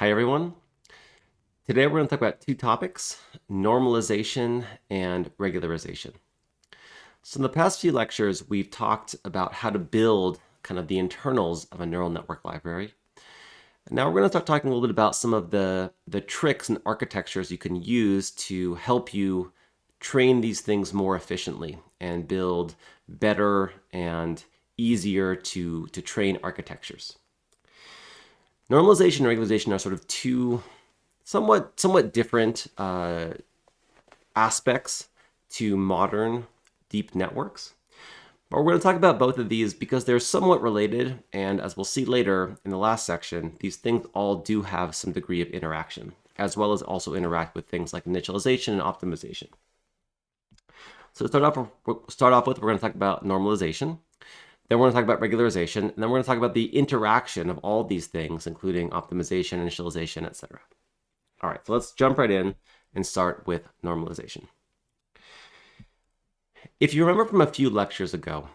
Hi everyone. Today we're going to talk about two topics, normalization and regularization. So in the past few lectures, we've talked about how to build kind of the internals of a neural network library. And now we're going to start talking a little bit about some of the tricks and architectures you can use to help you train these things more efficiently and build better and easier to train architectures. Normalization and regularization are sort of two somewhat different aspects to modern deep networks. But we're going to talk about both of these because they're somewhat related, and as we'll see later in the last section, these things all do have some degree of interaction, as well as also interact with things like initialization and optimization. So to start off with, we're going to talk about normalization. Then we're going to talk about regularization, and then we're going to talk about the interaction of all these things, including optimization, initialization, etc. All right, so let's jump right in and start with normalization. If you remember from a few lectures ago,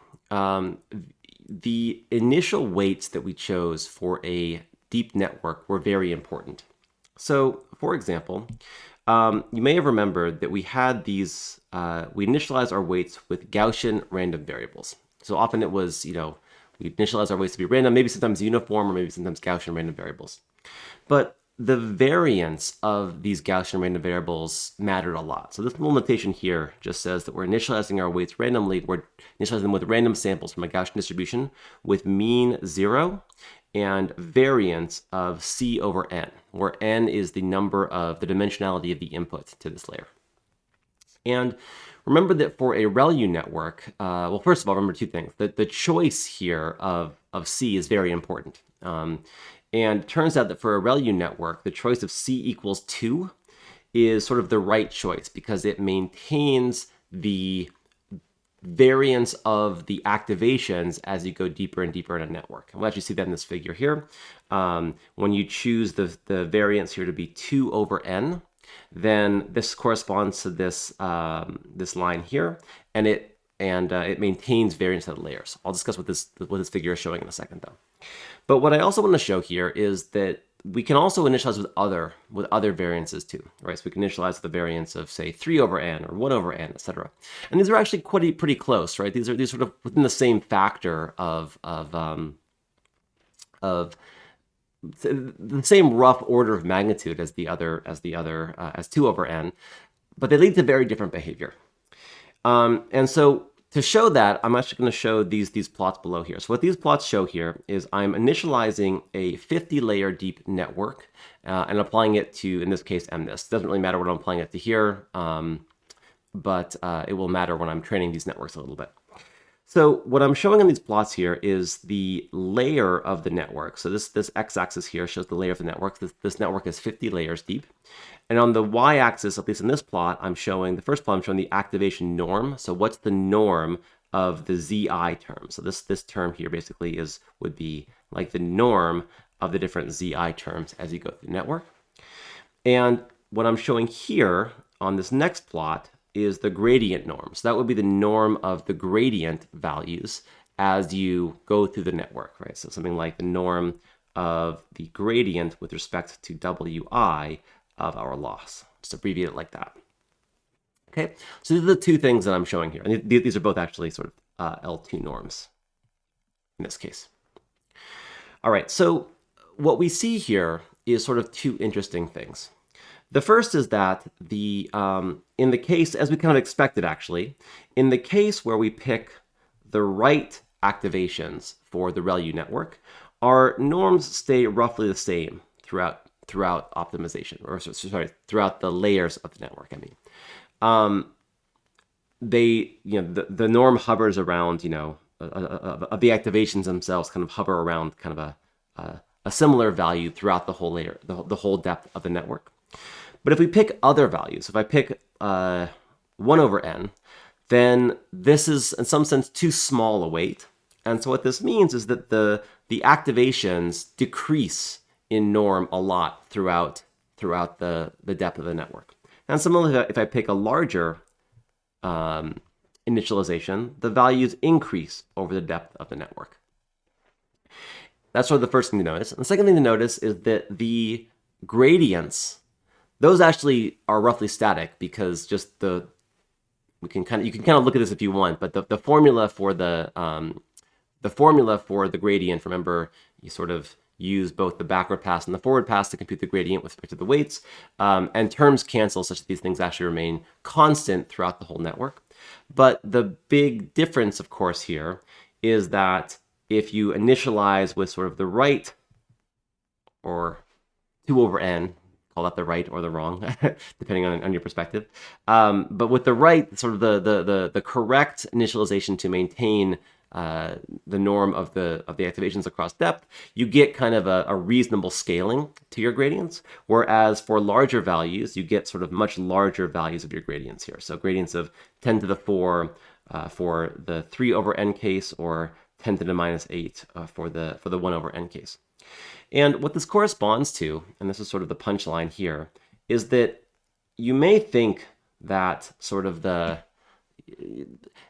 the initial weights that we chose for a deep network were very important. So, for example, you may have remembered that we had these, we initialized our weights with Gaussian random variables. So often it was, we initialize our weights to be random, maybe sometimes uniform, or maybe sometimes Gaussian random variables. But the variance of these Gaussian random variables mattered a lot. So this little notation here just says that we're initializing our weights randomly. We're initializing them with random samples from a Gaussian distribution with mean 0 and variance of C over n, where n is the number of the dimensionality of the input to this layer. And remember that for a ReLU network, well, first of all, remember two things. The choice here of C is very important. And it turns out that for a ReLU network, the choice of C equals 2 is sort of the right choice because it maintains the variance of the activations as you go deeper and deeper in a network. And we'll actually see that in this figure here. When you choose the variance here to be 2 over n, then this corresponds to this, this line here, and it maintains variance of the layers. I'll discuss what this figure is showing in a second, though. But what I also want to show here is that we can also initialize with other variances too, right? So we can initialize the variance of, say, 3 over n or 1 over n, etc. And these are actually pretty close, right? These sort of within the same factor of the same rough order of magnitude as 2 over n, but they lead to very different behavior. And so to show that, I'm actually going to show these plots below here. So what these plots show here is I'm initializing a 50-layer deep network and applying it to, in this case, MNIST. It doesn't really matter what I'm applying it to here, but it will matter when I'm training these networks a little bit. So what I'm showing on these plots here is the layer of the network. So this x-axis here shows the layer of the network. This network is 50 layers deep. And on the y-axis, at least in this plot, I'm showing the activation norm. So what's the norm of the zi term? So this term here basically would be like the norm of the different zi terms as you go through the network. And what I'm showing here on this next plot is the gradient norm. So that would be the norm of the gradient values as you go through the network, right? So something like the norm of the gradient with respect to wi of our loss. Just abbreviate it like that. Okay, so these are the two things that I'm showing here. And these are both actually sort of L2 norms in this case. All right, so what we see here is sort of two interesting things. The first is that in the case, as we kind of expected actually, in the case where we pick the right activations for the ReLU network, our norms stay roughly the same throughout optimization, or sorry, throughout the layers of the network. I mean, the norm hovers around, of the activations themselves kind of hover around kind of a similar value throughout the whole layer, the whole depth of the network. But if we pick other values, if I pick 1 over n, then this is in some sense too small a weight. And so what this means is that the activations decrease in norm a lot throughout the depth of the network. And similarly, if I pick a larger initialization, the values increase over the depth of the network. That's sort of the first thing to notice. And the second thing to notice is that the gradients, those actually are roughly static because just you can kind of look at this if you want, but the formula for the gradient, remember, you sort of use both the backward pass and the forward pass to compute the gradient with respect to the weights, and terms cancel such that these things actually remain constant throughout the whole network. But the big difference, of course, here is that if you initialize with sort of the right, or 2 over n, call that the right or the wrong, depending on your perspective. But with the right, sort of the correct initialization to maintain the norm of the activations across depth, you get kind of a reasonable scaling to your gradients. Whereas for larger values, you get sort of much larger values of your gradients here. So gradients of 10 to the 4 for the 3 over n case, or 10 to the minus 8 for the 1 over n case. And what this corresponds to, and this is sort of the punchline here, is that you may think that sort of the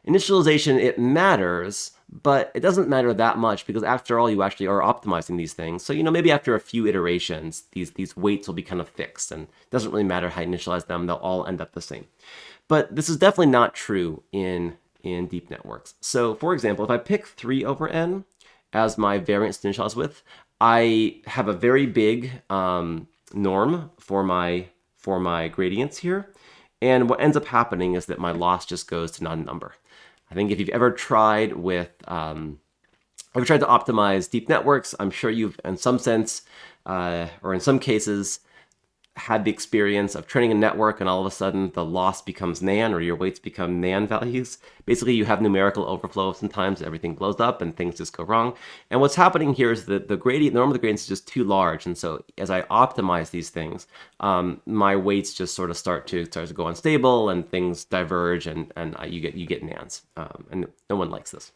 initialization, it matters, but it doesn't matter that much because after all, you actually are optimizing these things. So, maybe after a few iterations, these weights will be kind of fixed, and it doesn't really matter how you initialize them, they'll all end up the same. But this is definitely not true in deep networks. So for example, if I pick 3 over n as my variance to initialize with, I have a very big norm for my gradients here. And what ends up happening is that my loss just goes to non-number. I think if you've ever tried to optimize deep networks, I'm sure you've, in some sense, or in some cases, had the experience of training a network and all of a sudden the loss becomes nan, or your weights become nan values. Basically, you have numerical overflow. Sometimes everything blows up and things just go wrong. And what's happening here is that the norm of the gradient is just too large. And so as I optimize these things, my weights just sort of start to go unstable and things diverge, and you get nans. And no one likes this.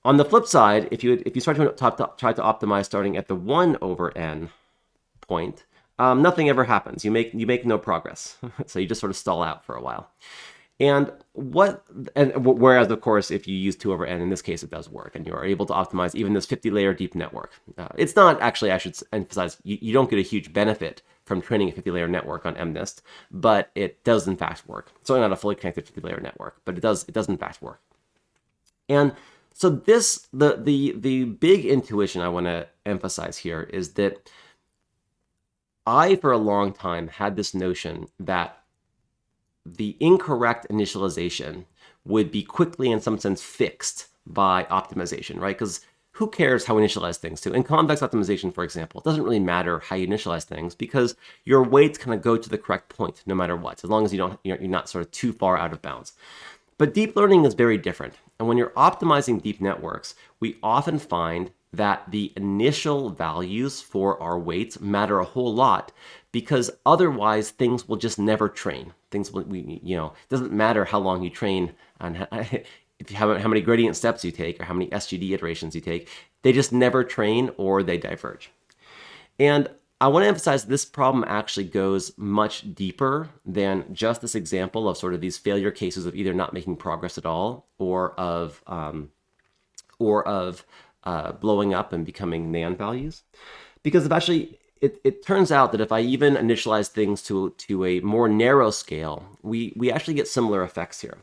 On the flip side, if you start to try to optimize starting at the 1 over n point, nothing ever happens. You make no progress. So you just sort of stall out for a while. And whereas of course, if you use 2 over n, in this case, it does work, and you are able to optimize even this 50-layer deep network. It's not actually, I should emphasize, you don't get a huge benefit from training a 50-layer network on MNIST, but it does in fact work. It's certainly not a fully connected 50-layer network, but it does in fact work. And so the big intuition I want to emphasize here is that I, for a long time, had this notion that the incorrect initialization would be quickly, in some sense, fixed by optimization, right? Because who cares how we initialize things to? In convex optimization, for example, it doesn't really matter how you initialize things because your weights kind of go to the correct point no matter what, as long as you're not sort of too far out of bounds. But deep learning is very different. And when you're optimizing deep networks, we often find that the initial values for our weights matter a whole lot because otherwise things will just never train. It doesn't matter how long you train and how many gradient steps you take or how many SGD iterations you take, they just never train or they diverge. And I want to emphasize this problem actually goes much deeper than just this example of sort of these failure cases of either not making progress at all or of blowing up and becoming nan values. Because eventually it turns out that if I even initialize things to a more narrow scale, we actually get similar effects here.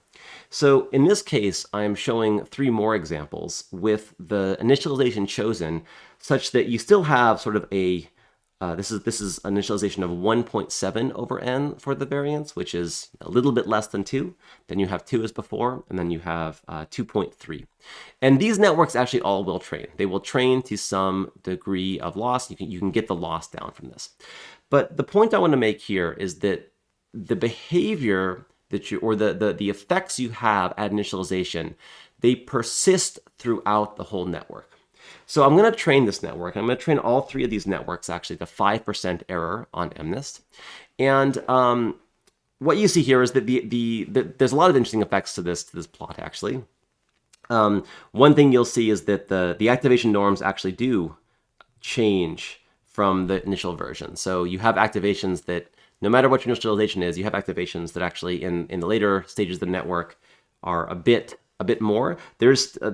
So in this case, I am showing 3 more examples with the initialization chosen such that you still have sort of a this is initialization of 1.7 over n for the variance, which is a little bit less than 2. Then you have 2 as before, and then you have 2.3. And these networks actually all will train. They will train to some degree of loss. You can get the loss down from this. But the point I want to make here is that the behavior that the effects you have at initialization, they persist throughout the whole network. So I'm going to train this network. I'm going to train all 3 of these networks actually to 5% error on MNIST. And what you see here is that there's a lot of interesting effects to this plot actually. One thing you'll see is that the activation norms actually do change from the initial version. So you have activations that no matter what your initialization is, you have activations that actually in the later stages of the network are a bit a bit more. They're a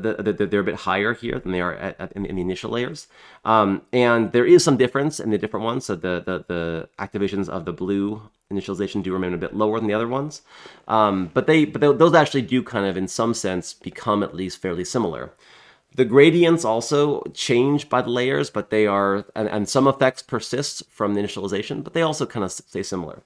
bit higher here than they are in the initial layers. And there is some difference in the different ones. So the activations of the blue initialization do remain a bit lower than the other ones. But those actually do kind of, in some sense, become at least fairly similar. The gradients also change by the layers, but they are, and some effects persist from the initialization, but they also kind of stay similar.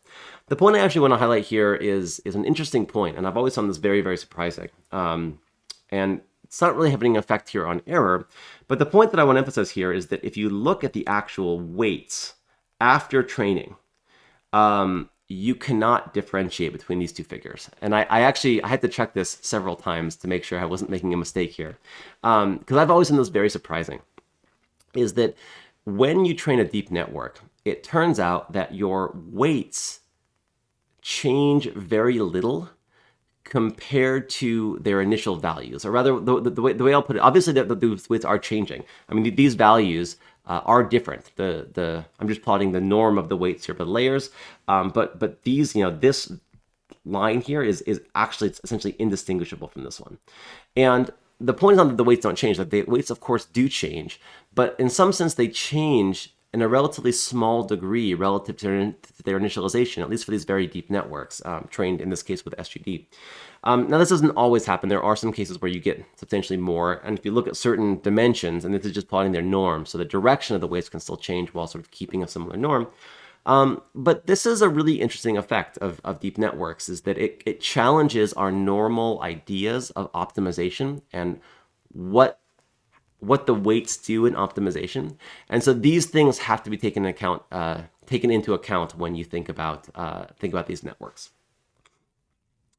The point I actually want to highlight here is an interesting point, and I've always found this very, very surprising. And it's not really having an effect here on error, but the point that I want to emphasize here is that if you look at the actual weights after training, you cannot differentiate between these two figures. And I had to check this several times to make sure I wasn't making a mistake here. Because I've always found this very surprising, is that when you train a deep network, it turns out that your weights change very little compared to their initial values, or rather, the way I'll put it, obviously the weights are changing. I mean, these values are different. I'm just plotting the norm of the weights here for the layers, but these, this line here is actually essentially indistinguishable from this one. And the point is not that the weights don't change. Like the weights, of course, do change, but in some sense they change in a relatively small degree relative to their initialization, at least for these very deep networks, trained in this case with SGD. Now, this doesn't always happen. There are some cases where you get substantially more, and if you look at certain dimensions, and this is just plotting their norm, so the direction of the weights can still change while sort of keeping a similar norm. But this is a really interesting effect of deep networks, is that it challenges our normal ideas of optimization and what the weights do in optimization. And so these things have to be taken into account when you think about these networks.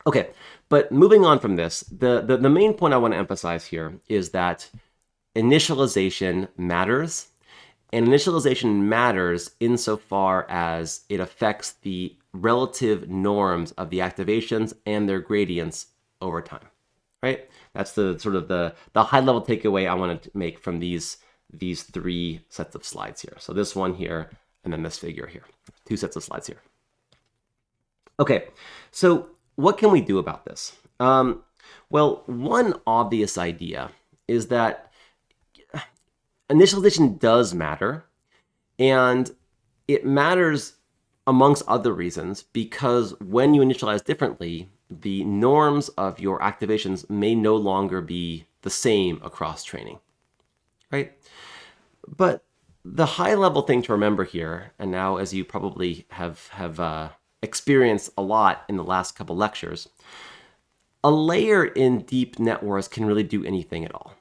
Okay, but moving on from this, the main point I want to emphasize here is that initialization matters. And initialization matters insofar as it affects the relative norms of the activations and their gradients over time, right? That's the sort of the high level takeaway I want to make from these three sets of slides here. So this one here, and then this figure here, two sets of slides here. Okay, so what can we do about this? Well, one obvious idea is that initialization does matter, and it matters amongst other reasons because when you initialize differently, the norms of your activations may no longer be the same across training, right? But the high-level thing to remember here, and now as you probably have experienced a lot in the last couple lectures, a layer in deep networks can really do anything at all,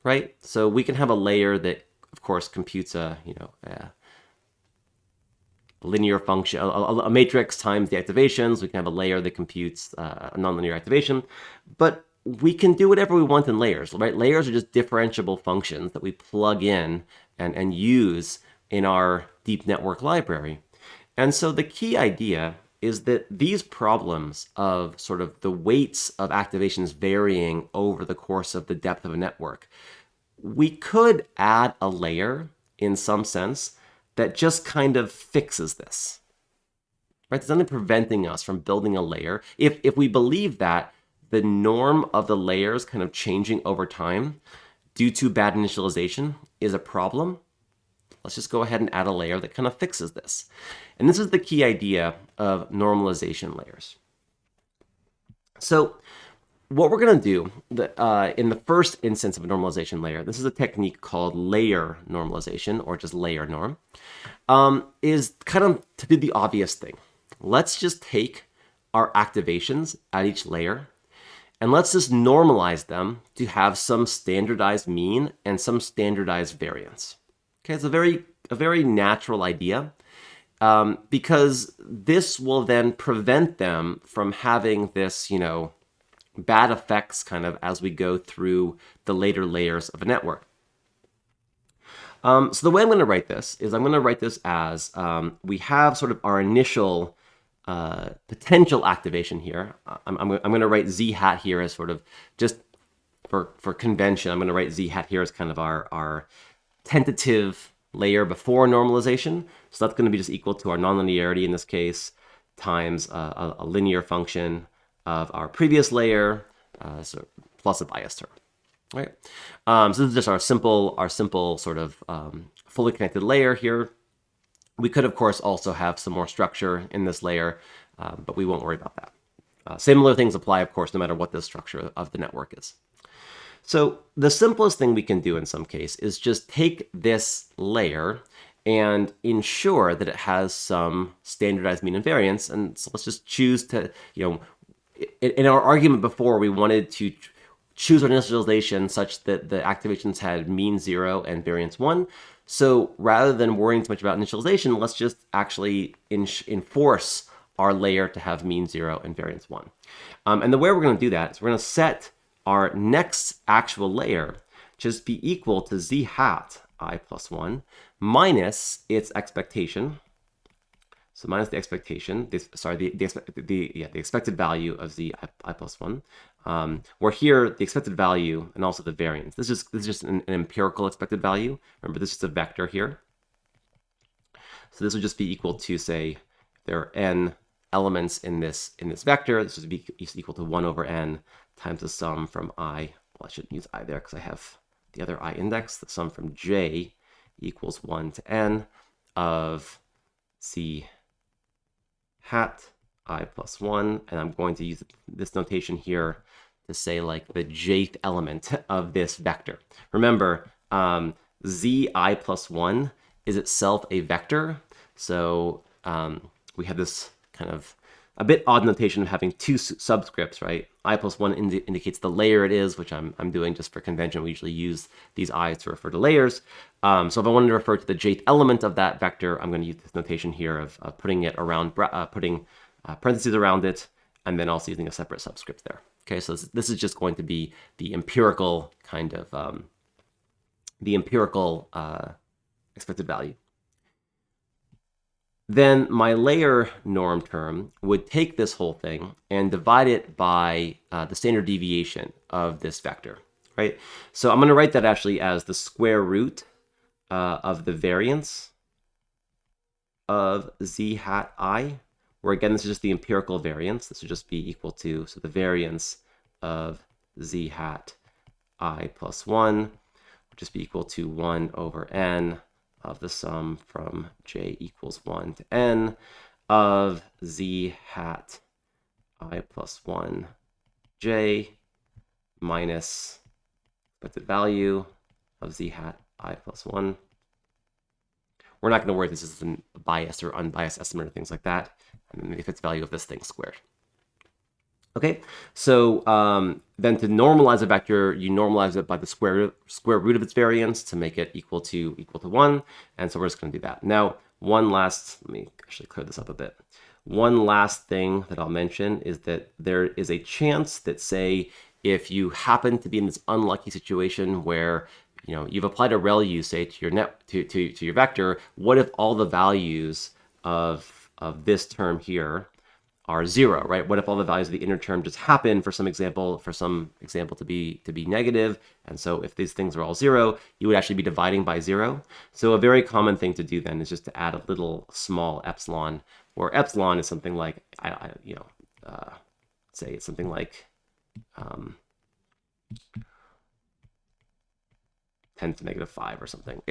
right? So we can have a layer that, of course, computes a linear function, a matrix times the activations. We can have a layer that computes a nonlinear activation, but we can do whatever we want in layers, right? Layers are just differentiable functions that we plug in and use in our deep network library. And so the key idea is that these problems of sort of the weights of activations varying over the course of the depth of a network, we could add a layer in some sense that just kind of fixes this, right? There's nothing preventing us from building a layer. If we believe that the norm of the layers kind of changing over time due to bad initialization is a problem, let's just go ahead and add a layer that kind of fixes this. And this is the key idea of normalization layers. So what we're going to do in the first instance of a normalization layer, this is a technique called layer normalization, or just LayerNorm, is kind of to do the obvious thing. Let's just take our activations at each layer, and let's just normalize them to have some standardized mean and some standardized variance. Okay, it's a very natural idea. Because this will then prevent them from having this, bad effects kind of as we go through the later layers of a network. So the way I'm going to write this is I'm going to write this as we have sort of our initial potential activation here. I'm going to write z hat here as sort of just for convention. I'm going to write z hat here as kind of our tentative layer before normalization. So that's going to be just equal to our nonlinearity in this case times a linear function of our previous layer. So plus a bias term. Right. So this is just our simple sort of fully connected layer here. We could, of course, also have some more structure in this layer, but we won't worry about that. Similar things apply, of course, no matter what the structure of the network is. So the simplest thing we can do in some case is just take this layer and ensure that it has some standardized mean and variance. And so let's just choose to, in our argument before, we wanted to choose our initialization such that the activations had mean 0 and variance 1. So rather than worrying too much about initialization, let's just actually enforce our layer to have mean 0 and variance 1. And the way we're going to do that is we're going to set our next actual layer just be equal to z hat I plus 1 minus its expectation. So minus the expectation, the expected value of z I plus 1. Where here, the expected value and also the variance. This is just an empirical expected value. Remember, this is a vector here. So this would just be equal to, say, there are n elements in this vector. This would be equal to 1 over n times the sum from I. Well, I shouldn't use I there because I have the other I index. The sum from j equals 1 to n of z hat I plus 1. And I'm going to use this notation here to say like the jth element of this vector. Remember, z I plus 1 is itself a vector. So we have this kind of a bit odd notation of having two subscripts, right? I plus 1 indicates the layer it is, which I'm doing just for convention. We usually use these i's to refer to layers. So if I wanted to refer to the jth element of that vector, I'm going to use this notation here of putting it around, putting parentheses around it, and then also using a separate subscript there. Okay, so this is just going to be the empirical kind of, expected value. Then my layer norm term would take this whole thing and divide it by the standard deviation of this vector, right? So I'm going to write that actually as the square root of the variance of z hat I, where again, this is just the empirical variance. This would just be equal to, so the variance of z hat I plus 1 would just be equal to 1 over n of the sum from j equals 1 to n of z hat I plus 1 j minus expected value of z hat I plus 1. We're not going to worry if this is a biased or unbiased estimate or things like that. And then if it's value of this thing squared. Okay, so then to normalize a vector, you normalize it by the square root of its variance to make it equal to 1. And so we're just going to do that. Now, let me actually clear this up a bit. One last thing that I'll mention is that there is a chance that, say, if you happen to be in this unlucky situation where you've applied a ReLU, say, to your vector, what if all the values of this term here are 0, right? What if all the values of the inner term just happen for some example to be negative? And so if these things are all 0, you would actually be dividing by 0. So a very common thing to do then is just to add a little small epsilon, where epsilon is something like say it's something like 10 to negative 5 or something.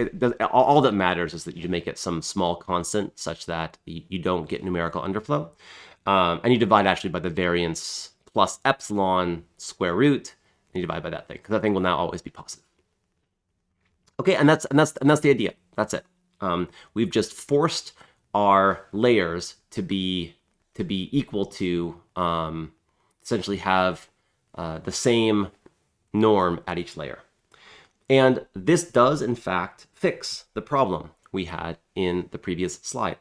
All that matters is that you make it some small constant such that you don't get numerical underflow. And you divide actually by the variance plus epsilon square root, and you divide by that thing, because that thing will now always be positive. Okay, and that's the idea. That's it. We've just forced our layers to be equal to essentially have the same norm at each layer. And this does, in fact, fix the problem we had in the previous slide.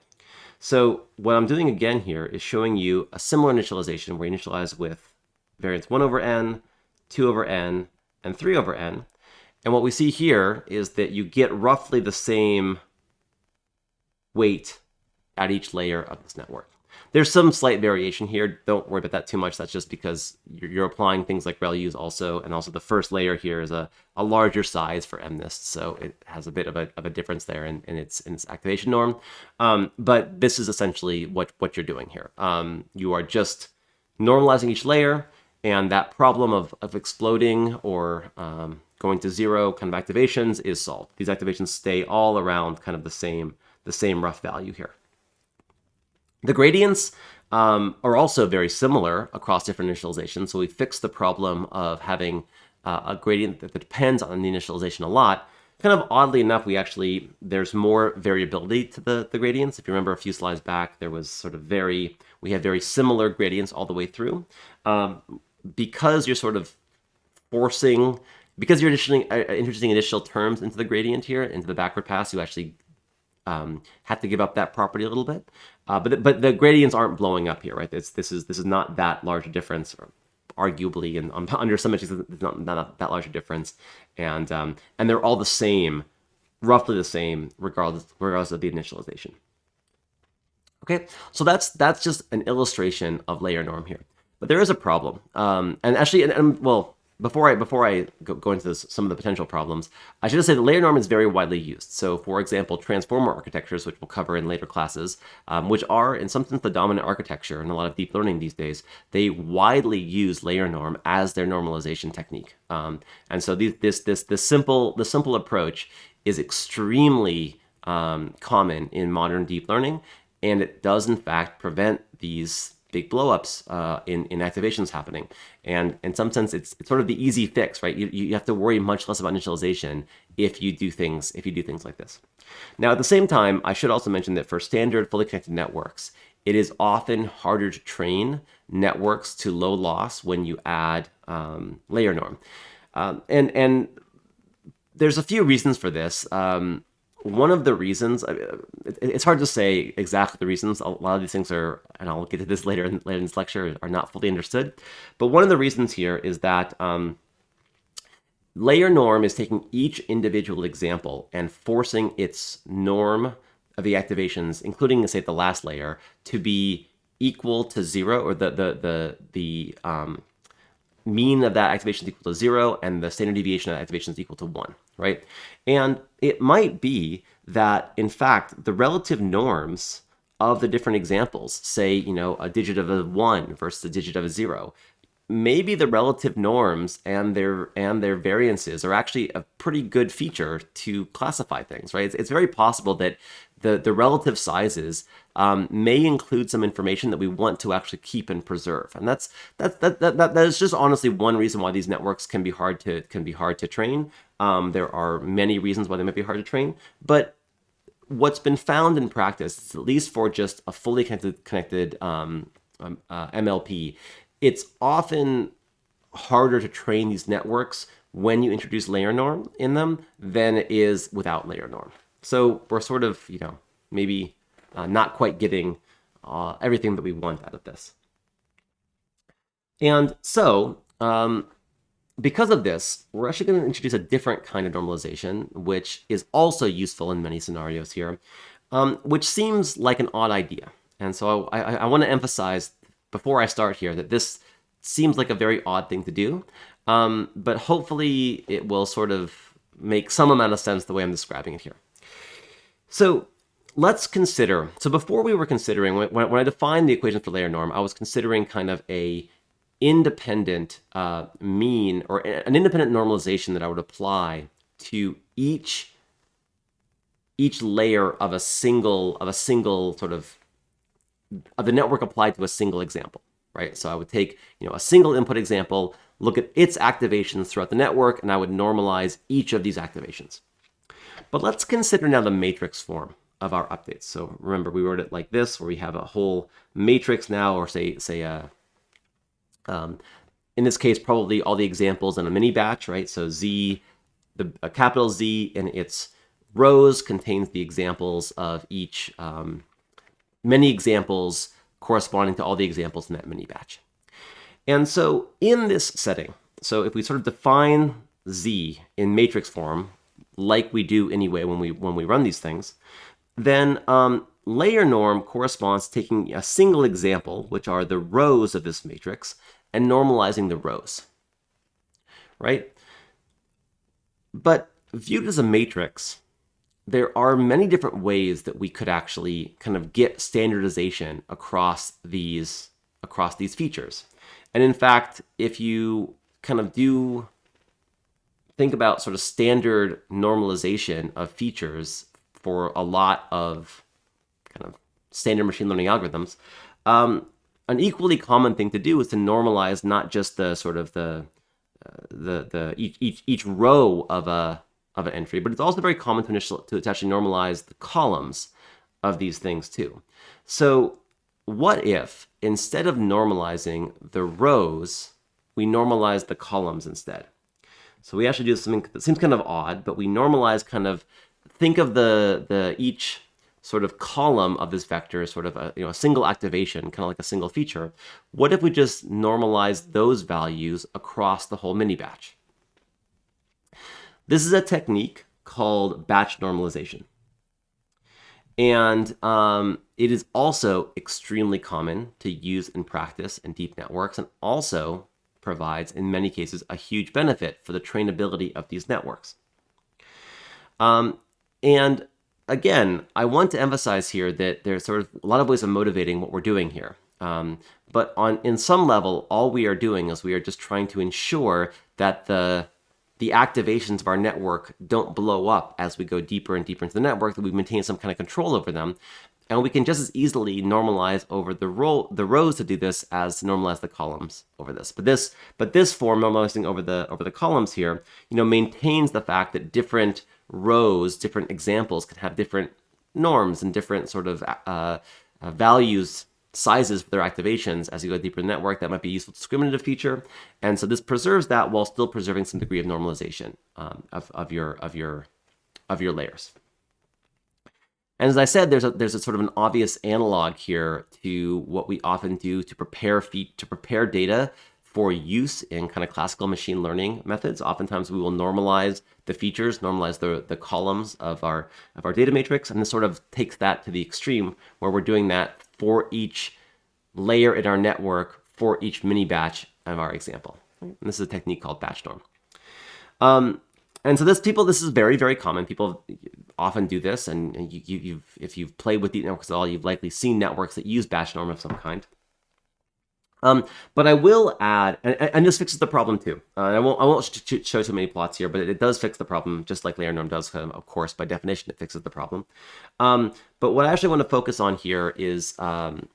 So what I'm doing again here is showing you a similar initialization where you initialize with variance 1 over n, 2 over n, and 3 over n. And what we see here is that you get roughly the same weight at each layer of this network. There's some slight variation here. Don't worry about that too much. That's just because you're applying things like ReLUs also, and also the first layer here is a larger size for MNIST, so it has a bit of a difference there in its activation norm. But this is essentially what you're doing here. You are just normalizing each layer And that problem of exploding or going to zero kind of activations is solved. These activations stay all around kind of the same rough value here. The gradients are also very similar across different initializations. So we fixed the problem of having a gradient that depends on the initialization a lot. Kind of oddly enough, there's more variability to the gradients. If you remember a few slides back, there was sort of we had very similar gradients all the way through. Because you're sort of because you're introducing initial terms into the gradient here, into the backward pass, you actually have to give up that property a little bit. But the gradients aren't blowing up here, right? This is not that large a difference, or arguably, and under some metrics, it's not that large a difference, and they're all the same, roughly the same, regardless of the initialization. Okay, so that's just an illustration of LayerNorm here, but there is a problem, and actually, well. Before I go into some of the potential problems, I should just say that LayerNorm is very widely used. So, for example, transformer architectures, which we'll cover in later classes, which are in some sense the dominant architecture in a lot of deep learning these days, they widely use LayerNorm as their normalization technique. And so the simple approach is extremely common in modern deep learning, and it does in fact prevent these big blowups in activations happening. And in some sense, it's sort of the easy fix, right? You have to worry much less about initialization if you do things like this. Now, at the same time, I should also mention that for standard fully connected networks, it is often harder to train networks to low loss when you add LayerNorm. And there's a few reasons for this. One of the reasons, it's hard to say exactly the reasons. A lot of these things are, and I'll get to this later in this lecture, are not fully understood. But one of the reasons here is that LayerNorm is taking each individual example and forcing its norm of the activations, including, say, the last layer, to be equal to zero, or the mean of that activation is equal to 0, and the standard deviation of that activation is equal to 1, right? And it might be that, in fact, the relative norms of the different examples, say, a digit of a 1 versus a digit of a 0, maybe the relative norms and their variances are actually a pretty good feature to classify things, right? It's very possible that the relative sizes may include some information that we want to actually keep and preserve, and that is just honestly one reason why these networks can be hard to train. There are many reasons why they might be hard to train, but what's been found in practice, at least for just a fully connected MLP, it's often harder to train these networks when you introduce LayerNorm in them than it is without LayerNorm. So we're sort of, maybe not quite getting everything that we want out of this. And so, because of this, we're actually going to introduce a different kind of normalization, which is also useful in many scenarios here, which seems like an odd idea. And so I want to emphasize before I start here that this seems like a very odd thing to do, but hopefully it will sort of make some amount of sense the way I'm describing it here. So let's consider, so before we were considering, when I defined the equation for LayerNorm, I was considering kind of a independent mean, or an independent normalization that I would apply to each layer of a single sort of the network applied to a single example, right? So I would take, a single input example, look at its activations throughout the network, and I would normalize each of these activations. But let's consider now the matrix form of our updates. So remember, we wrote it like this, where we have a whole matrix now, or say in this case, probably all the examples in a mini batch, right? So a capital Z in its rows contains the examples of each, many examples corresponding to all the examples in that mini batch. And so in this setting, so if we sort of define Z in matrix form, like we do anyway when we run these things, then LayerNorm corresponds to taking a single example, which are the rows of this matrix, and normalizing the rows, right? But viewed as a matrix, there are many different ways that we could actually kind of get standardization across these features. And in fact, if you kind of do think about sort of standard normalization of features for a lot of kind of standard machine learning algorithms, an equally common thing to do is to normalize not just the sort of each row of an entry, but it's also very common to actually normalize the columns of these things too. So what if instead of normalizing the rows, we normalize the columns instead? So we actually do something that seems kind of odd, but we normalize think of the each sort of column of this vector as sort of a single activation, kind of like a single feature. What if we just normalize those values across the whole mini batch? This is a technique called batch normalization. And it is also extremely common to use in practice in deep networks, and also provides, in many cases, a huge benefit for the trainability of these networks. And again, I want to emphasize here that there's sort of a lot of ways of motivating what we're doing here. But in some level, all we are doing is we are just trying to ensure that the activations of our network don't blow up as we go deeper and deeper into the network, that we maintain some kind of control over them. And we can just as easily normalize over the rows to do this as to normalize the columns over this. But this form, normalizing over the columns here, maintains the fact that different rows, different examples can have different norms and different sort of values, sizes for their activations as you go deeper in the network. That might be a useful discriminative feature. And so this preserves that while still preserving some degree of normalization of your layers. And as I said, there's a sort of an obvious analog here to what we often do to prepare data for use in kind of classical machine learning methods. Oftentimes we will normalize the features, normalize the columns of our data matrix, and this sort of takes that to the extreme where we're doing that for each layer in our network for each mini batch of our example. And this is a technique called BatchNorm. And so this is very, very common. People often do this, and if you've played with deep networks at all, you've likely seen networks that use BatchNorm of some kind. But I will add, and this fixes the problem too. I won't show too many plots here, but it does fix the problem, just like LayerNorm does. Of course, by definition, it fixes the problem. But what I actually want to focus on here is an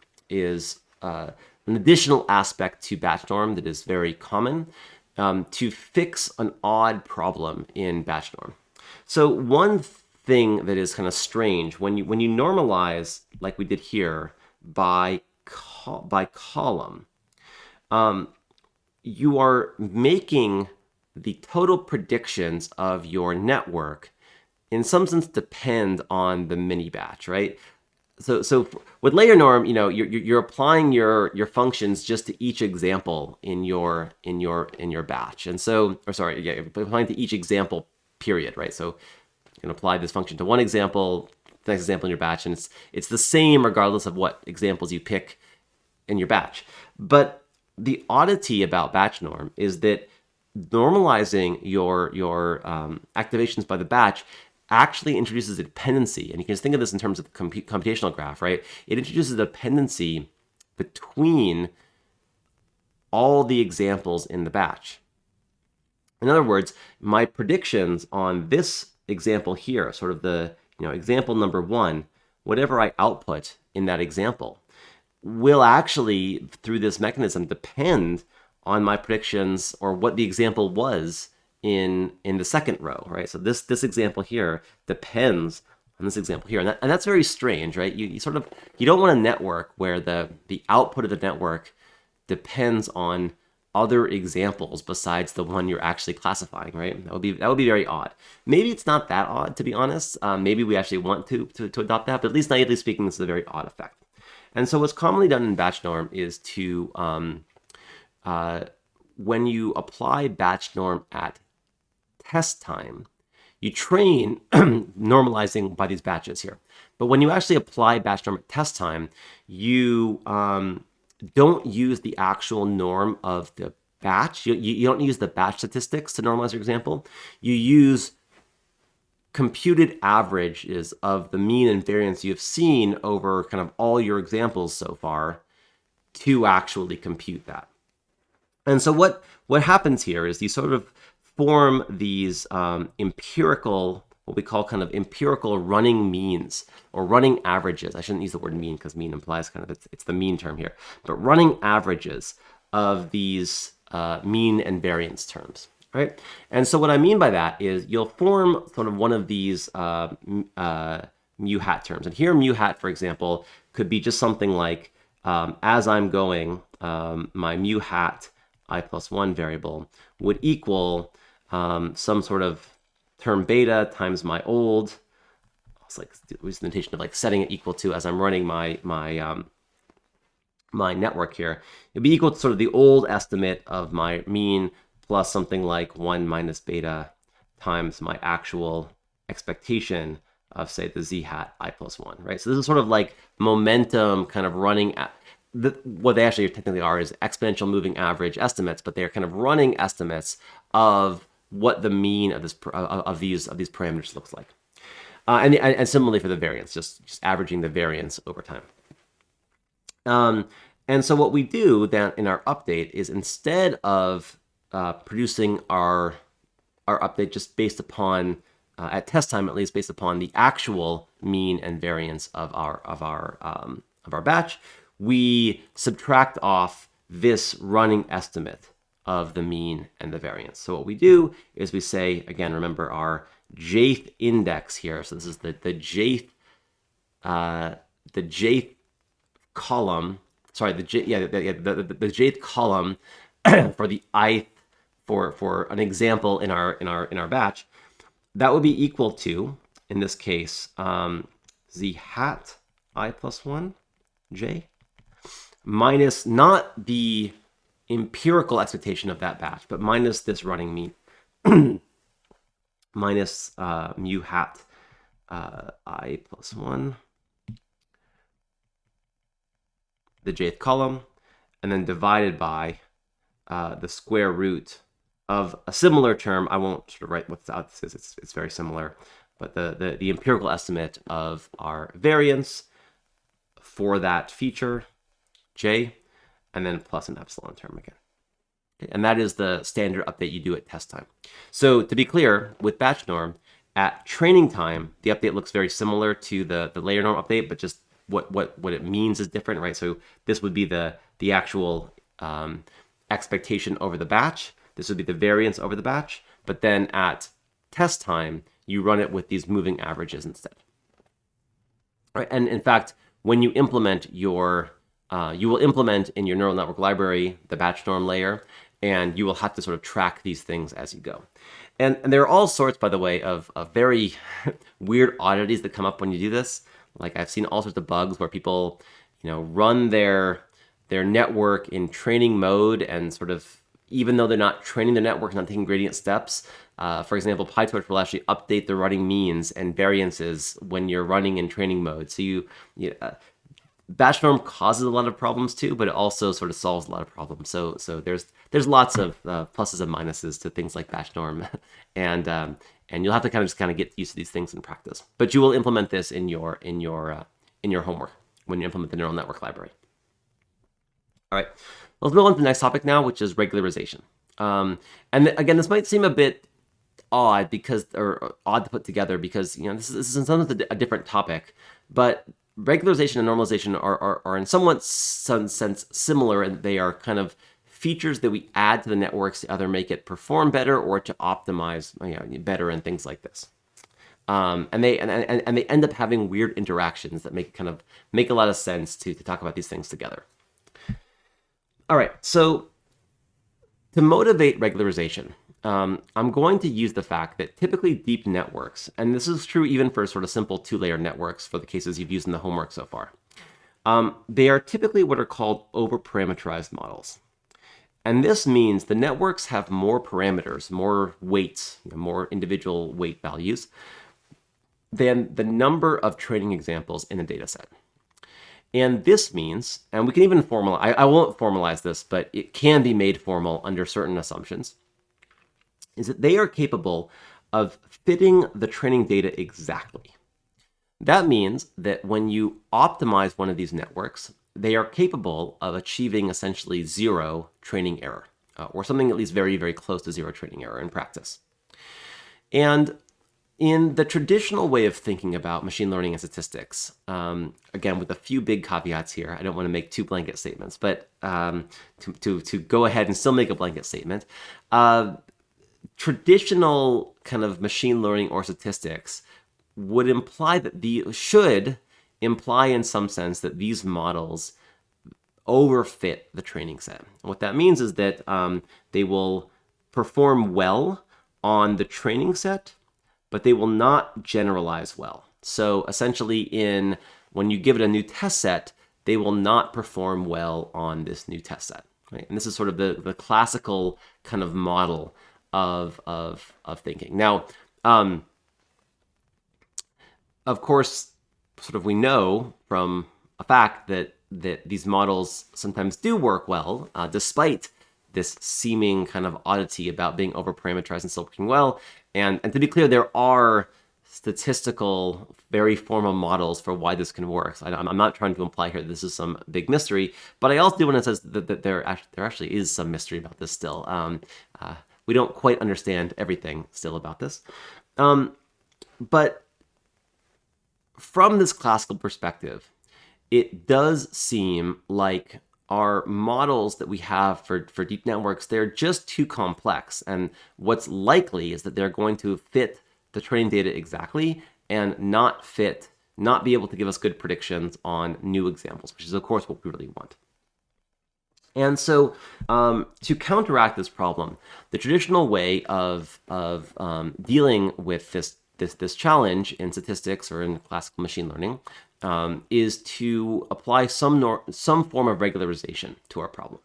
additional aspect to BatchNorm that is very common to fix an odd problem in BatchNorm. So one thing that is kind of strange when you normalize like we did here by column, you are making the total predictions of your network in some sense depend on the mini batch, right? So with LayerNorm, you're applying your functions just to each example in your batch, and so, you're applying to each example period, right? So you can apply this function to one example, the next example in your batch, and it's the same regardless of what examples you pick in your batch. But the oddity about BatchNorm is that normalizing your activations by the batch actually introduces a dependency. And you can just think of this in terms of computational graph, right? It introduces a dependency between all the examples in the batch. In other words, my predictions on this example here, sort of the example number one, whatever I output in that example, will actually, through this mechanism, depend on my predictions or what the example was in the second row, right? So this example here depends on this example here, and that's very strange, right? You don't want a network where the output of the network depends on other examples besides the one you're actually classifying, right? That would be very odd. Maybe it's not that odd, to be honest. Maybe we actually want to adopt that, but at least naively speaking, this is a very odd effect. And so what's commonly done in BatchNorm is to when you apply BatchNorm at test time, you train normalizing by these batches here. But when you actually apply BatchNorm at test time, you don't use the actual norm of the batch. You don't use the batch statistics to normalize your example. You use computed averages of the mean and variance you've seen over kind of all your examples so far to actually compute that. And so what happens here is you sort of form these empirical, what we call kind of empirical running means or running averages. I shouldn't use the word mean because mean implies kind of it's the mean term here, but running averages of these mean and variance terms, right? And so what I mean by that is you'll form sort of one of these mu hat terms. And here mu hat, for example, could be just something like as I'm going, my mu hat I plus 1 variable would equal some sort of term beta times my old. It's like the notation of like setting it equal to as I'm running my network here. It'd be equal to sort of the old estimate of my mean plus something like 1 minus beta times my actual expectation of, say, the z hat I plus 1, right? So this is sort of like momentum kind of running at what they actually technically are is exponential moving average estimates, but they're kind of running estimates of what the mean of these parameters looks like. And similarly for the variance, just averaging the variance over time. And so what we do then in our update is instead of producing our update just based upon at test time at least based upon the actual mean and variance of our batch, we subtract off this running estimate of the mean and the variance. So what we do is we say, again, remember our jth index here. So this is the jth column. Sorry, the jth column for the ith for an example in our batch. That would be equal to, in this case, z hat I plus 1 j minus not the empirical expectation of that batch, but minus this running mean, minus mu hat I plus 1, the jth column, and then divided by the square root of a similar term. I won't sort of write what this is. It's very similar, but the empirical estimate of our variance for that feature, j, and then plus an epsilon term again. Okay, and that is the standard update you do at test time. So to be clear, with BatchNorm, at training time, the update looks very similar to the LayerNorm update, but just what it means is different, right? So this would be the actual expectation over the batch. This would be the variance over the batch. But then at test time, you run it with these moving averages instead. Right? And in fact, when you implement you will implement in your neural network library the BatchNorm layer, and you will have to sort of track these things as you go. And there are all sorts, by the way, of very weird oddities that come up when you do this. Like I've seen all sorts of bugs where people, run their network in training mode and sort of, even though they're not training their network, not taking gradient steps. For example, PyTorch will actually update the running means and variances when you're running in training mode. So BatchNorm causes a lot of problems too, but it also sort of solves a lot of problems. So there's lots of pluses and minuses to things like BatchNorm, and you'll have to kind of get used to these things in practice. But you will implement this in your homework when you implement the neural network library. All right, let's move on to the next topic now, which is regularization. And again, this might seem a bit odd or odd to put together because this is in some sense a different topic, but regularization and normalization are in some sense similar, and they are kind of features that we add to the networks to either make it perform better or to optimize better and things like this. And they end up having weird interactions that make a lot of sense to talk about these things together. All right, so to motivate regularization, I'm going to use the fact that typically deep networks, and this is true even for sort of simple two-layer networks for the cases you've used in the homework so far, they are typically what are called over-parameterized models. And this means the networks have more parameters, more weights, more individual weight values than the number of training examples in a data set. And this means, and we can even formalize, I won't formalize this, but it can be made formal under certain assumptions, is that they are capable of fitting the training data exactly. That means that when you optimize one of these networks, they are capable of achieving essentially zero training error. or something at least very, very close to zero training error in practice. And in the traditional way of thinking about machine learning and statistics, again, with a few big caveats here, I don't want to make two blanket statements, but to go ahead and still make a blanket statement, traditional kind of machine learning or statistics would imply that should imply in some sense that these models overfit the training set. And what that means is that they will perform well on the training set, but they will not generalize well. So essentially, when you give it a new test set, they will not perform well on this new test set. Right? And this is sort of the classical kind of model of thinking. Now, of course, sort of we know from a fact that these models sometimes do work well, despite this seeming kind of oddity about being over-parameterized and still working well. And to be clear, there are statistical, very formal models for why this can work. So I'm not trying to imply here that this is some big mystery, but I also do want to say that there actually is some mystery about this still. We don't quite understand everything still about this. But from this classical perspective, it does seem like our models that we have for deep networks, they're just too complex. And what's likely is that they're going to fit the training data exactly and not be able to give us good predictions on new examples, which is, of course, what we really want. And so to counteract this problem, the traditional way of dealing with this challenge in statistics or in classical machine learning is to apply some form of regularization to our problem.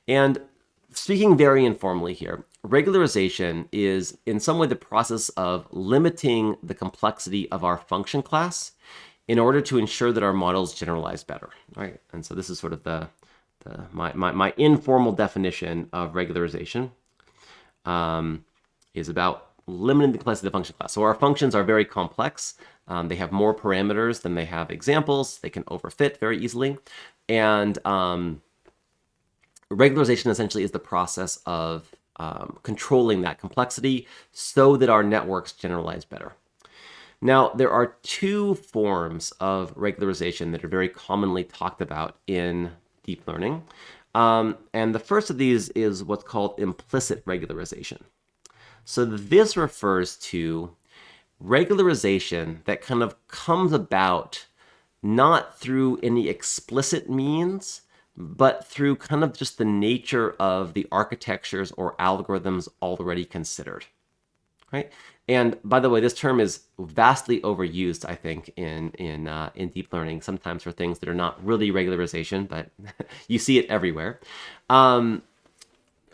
And speaking very informally here, regularization is in some way the process of limiting the complexity of our function class in order to ensure that our models generalize better. Right? And so this is sort of my informal definition of regularization is about limiting the complexity of the function class. So our functions are very complex. They have more parameters than they have examples. They can overfit very easily. And regularization essentially is the process of controlling that complexity so that our networks generalize better. Now, there are two forms of regularization that are very commonly talked about in deep learning. And the first of these is what's called implicit regularization. So this refers to regularization that kind of comes about not through any explicit means, but through kind of just the nature of the architectures or algorithms already considered, right? And by the way, this term is vastly overused, I think, in deep learning, sometimes for things that are not really regularization, but you see it everywhere.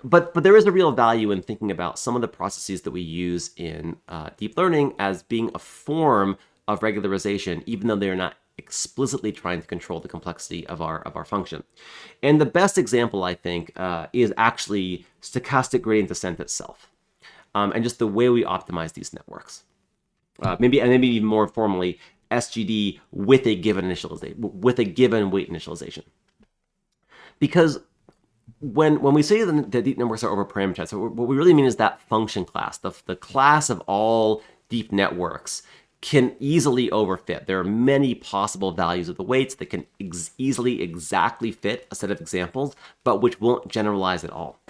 But there is a real value in thinking about some of the processes that we use in deep learning as being a form of regularization, even though they're not explicitly trying to control the complexity of our function. And the best example, I think, is actually stochastic gradient descent itself, and just the way we optimize these networks. Maybe even more formally, SGD with a given initialization, with a given weight initialization, because when we say that the deep networks are over-parameterized, so what we really mean is that function class, the class of all deep networks, can easily overfit. There are many possible values of the weights that can easily exactly fit a set of examples, but which won't generalize at all.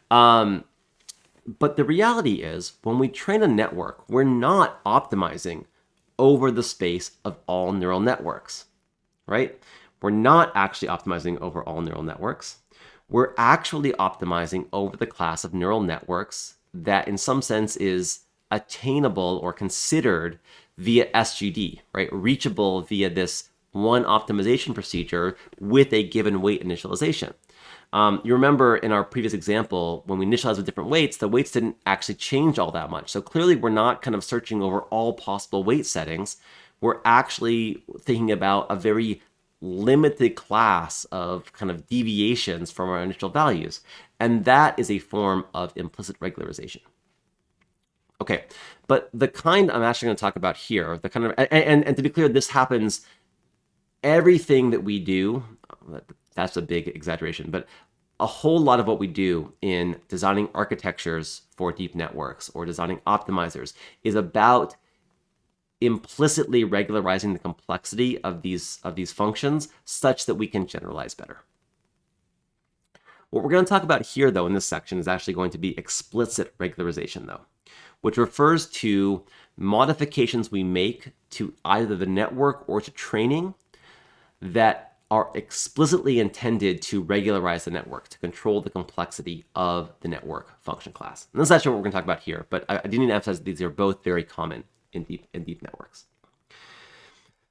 But the reality is, when we train a network, we're not optimizing over the space of all neural networks, right? We're not actually optimizing over all neural networks. We're actually optimizing over the class of neural networks that in some sense is attainable or considered via SGD, right? Reachable via this one optimization procedure with a given weight initialization. You remember in our previous example, when we initialized with different weights, the weights didn't actually change all that much. So clearly we're not kind of searching over all possible weight settings. We're actually thinking about a very limited class of kind of deviations from our initial values. And that is a form of implicit regularization. Okay, but the kind I'm actually going to talk about here, the kind of, and to be clear, this happens, everything that we do, that's a big exaggeration, but a whole lot of what we do in designing architectures for deep networks or designing optimizers is about implicitly regularizing the complexity of these functions such that we can generalize better. What we're going to talk about here, though, in this section is actually going to be explicit regularization, though, which refers to modifications we make to either the network or to training that are explicitly intended to regularize the network, to control the complexity of the network function class. And this is actually what we're going to talk about here, but I do need to emphasize that these are both very common in deep networks.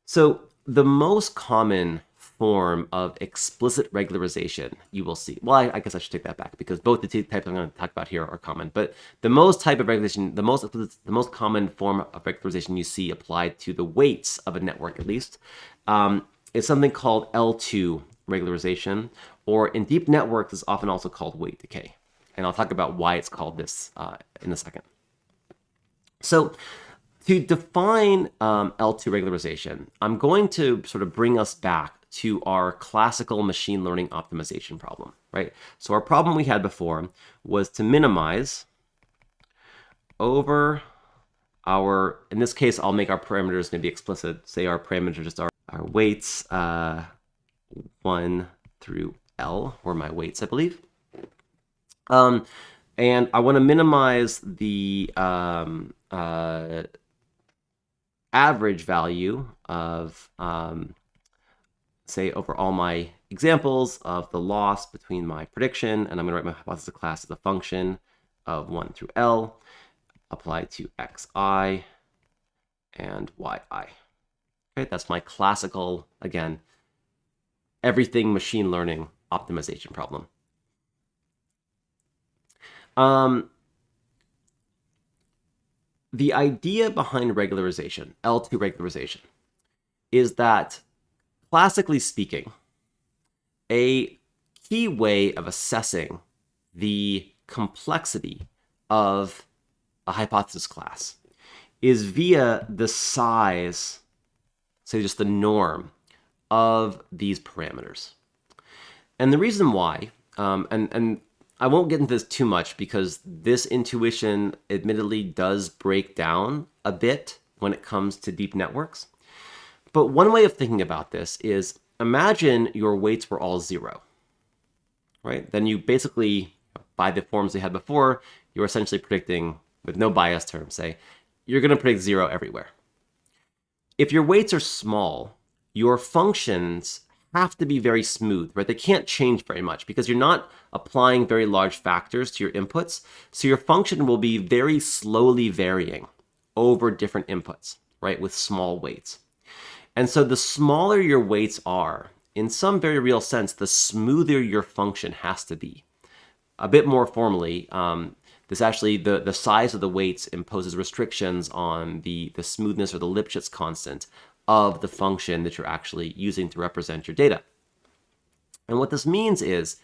So the most common form of explicit regularization you will see, well, I guess I should take that back because both the two types I'm going to talk about here are common, but the most type of regulation, the most common form of regularization you see applied to the weights of a network, at least, is something called L2 regularization, or in deep networks is often also called weight decay. And I'll talk about why it's called this in a second. So to define L2 regularization, I'm going to sort of bring us back to our classical machine learning optimization problem, right? So our problem we had before was to minimize over our, in this case, I'll make our parameters maybe explicit. Say our parameters just are our weights 1 through L, were my weights, I believe. And I want to minimize the average value of, say, over all my examples of the loss between my prediction, and I'm going to write my hypothesis class as a function of 1 through L applied to xi and yi. Okay, that's my classical, again, everything machine learning optimization problem. The idea behind regularization, L2 regularization, is that, classically speaking, a key way of assessing the complexity of a hypothesis class is via the size, say just the norm, of these parameters. And the reason why, and I won't get into this too much because this intuition admittedly does break down a bit when it comes to deep networks. But one way of thinking about this is imagine your weights were all 0, right? Then you basically, by the forms we had before, you're essentially predicting, with no bias terms, say, you're going to predict 0 everywhere. If your weights are small, your functions have to be very smooth, right? They can't change very much because you're not applying very large factors to your inputs. So your function will be very slowly varying over different inputs, right? With small weights. And so the smaller your weights are, in some very real sense, the smoother your function has to be. A bit more formally, this actually, the size of the weights imposes restrictions on the smoothness or the Lipschitz constant of the function that you're actually using to represent your data. And what this means is,